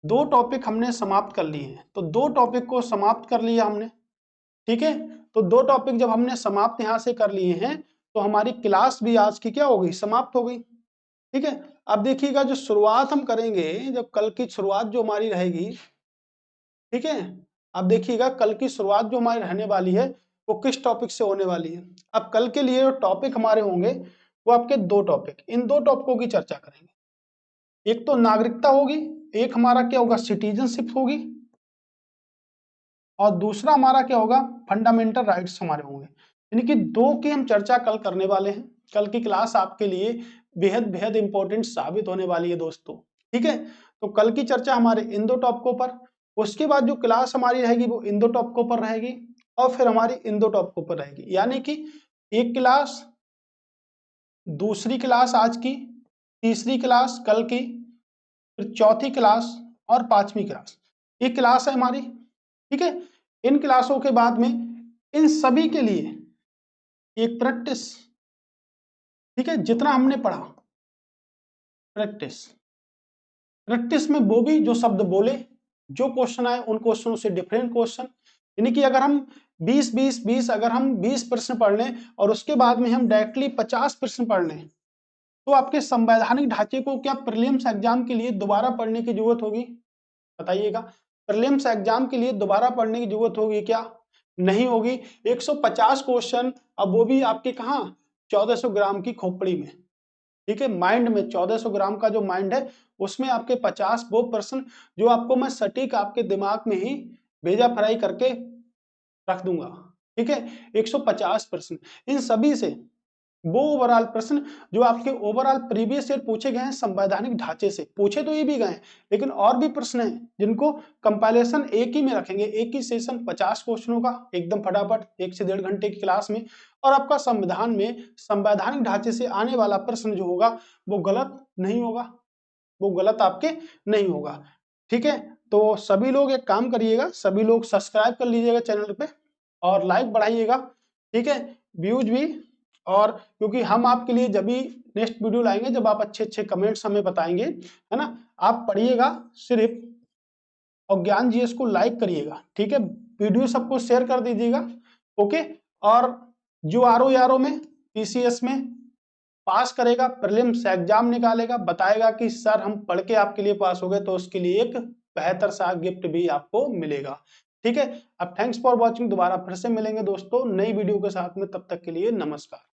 2 टॉपिक हमने समाप्त कर लिए हैं, तो 2 टॉपिक को समाप्त कर लिया हमने। ठीक है, तो 2 टॉपिक जब हमने समाप्त यहां से कर लिए हैं, तो हमारी क्लास भी आज की क्या हो गई, समाप्त हो गई। ठीक है, अब देखिएगा जो शुरुआत हम करेंगे, जब कल की शुरुआत जो हमारी रहेगी, ठीक है, अब देखिएगा कल की शुरुआत जो हमारी रहने वाली है वो किस टॉपिक से होने वाली है। अब कल के लिए जो टॉपिक हमारे होंगे वो आपके 2 टॉपिक, इन 2 टॉपिकों की चर्चा करेंगे। एक तो नागरिकता होगी, एक हमारा क्या होगा, सिटीजनशिप होगी, और दूसरा हमारा क्या होगा, फंडामेंटल राइट्स हमारे होंगे। यानी कि 2 की हम चर्चा कल करने वाले हैं। कल की क्लास आपके लिए बेहद बेहद इंपॉर्टेंट साबित होने वाली है दोस्तों, ठीक है। तो कल की चर्चा हमारे इन 2 टॉपिकों पर, उसके बाद जो क्लास हमारी रहेगी वो इन 2 टॉपिकों पर रहेगी और फिर हमारी इन 2 टॉपिकों पर रहेगी। यानी कि एक क्लास, दूसरी क्लास आज की, तीसरी क्लास कल की, फिर चौथी क्लास और 5वीं क्लास। ये क्लास है हमारी, ठीक है। इन क्लासों के बाद में इन सभी के लिए एक प्रैक्टिस, ठीक है। जितना हमने पढ़ा प्रैक्टिस, प्रैक्टिस में वो भी जो शब्द बोले, जो क्वेश्चन आए उन क्वेश्चनों से डिफरेंट क्वेश्चन। यानी कि अगर हम 20 अगर हम 20 प्रश्न पढ़ लें और उसके बाद में हम डायरेक्टली 50 प्रश्न पढ़ लें, तो आपके संवैधानिक ढांचे को क्या प्रीलिम्स एग्जाम के लिए दोबारा पढ़ने की जरूरत होगी? बताइएगा। प्रीलिम्स एग्जाम के लिए दोबारा पढ़ने की जरूरत होगी क्या? नहीं होगी। 150 क्वेश्चन, अब वो भी आपके कहाँ, 1400 ग्राम की खोपड़ी में, ठीक है। माइंड में 1400 ग्राम का जो माइंड है उसमें आपके 50 वो प्रश्न जो आपको मैं सटीक आपके दिमाग में ही भेजा फ्राई करके रख दूंगा, ठीक है। 150 प्रश्न, इन सभी से वो ओवरऑल प्रश्न जो आपके ओवरऑल प्रीवियस ईयर पूछे गए हैं, संवैधानिक ढांचे से पूछे तो ये भी गए, लेकिन और भी प्रश्न हैं जिनको कंपाइलेशन एक ही में रखेंगे, एक ही सेशन 50 क्वेश्चनों का एकदम फटाफट 1 से 1.5 घंटे की क्लास में। और आपका संविधान में संवैधानिक ढांचे से आने वाला प्रश्न जो होगा वो गलत नहीं होगा, वो गलत आपके नहीं होगा, ठीक है। तो सभी लोग एक काम करिएगा, सभी लोग सब्सक्राइब कर लीजिएगा चैनल पे और लाइक बढ़ाइएगा, ठीक है। व्यूज भी, और क्योंकि हम आपके लिए जब भी नेक्स्ट वीडियो लाएंगे जब आप अच्छे अच्छे कमेंट्स हमें बताएंगे, है ना। आप पढ़िएगा सिर्फ और ज्ञान जीएस को लाइक करिएगा, ठीक है। वीडियो सबको शेयर कर दीजिएगा, ओके। और जो आरओ में पीसीएस में पास करेगा, प्रीलिम्स एग्जाम निकालेगा, बताएगा कि सर हम पढ़ के आपके लिए पास हो गए, तो उसके लिए एक बेहतर सा गिफ्ट भी आपको मिलेगा, ठीक है। अब थैंक्स फॉर वॉचिंग, दोबारा फिर से मिलेंगे दोस्तों नई वीडियो के साथ में, तब तक के लिए नमस्कार।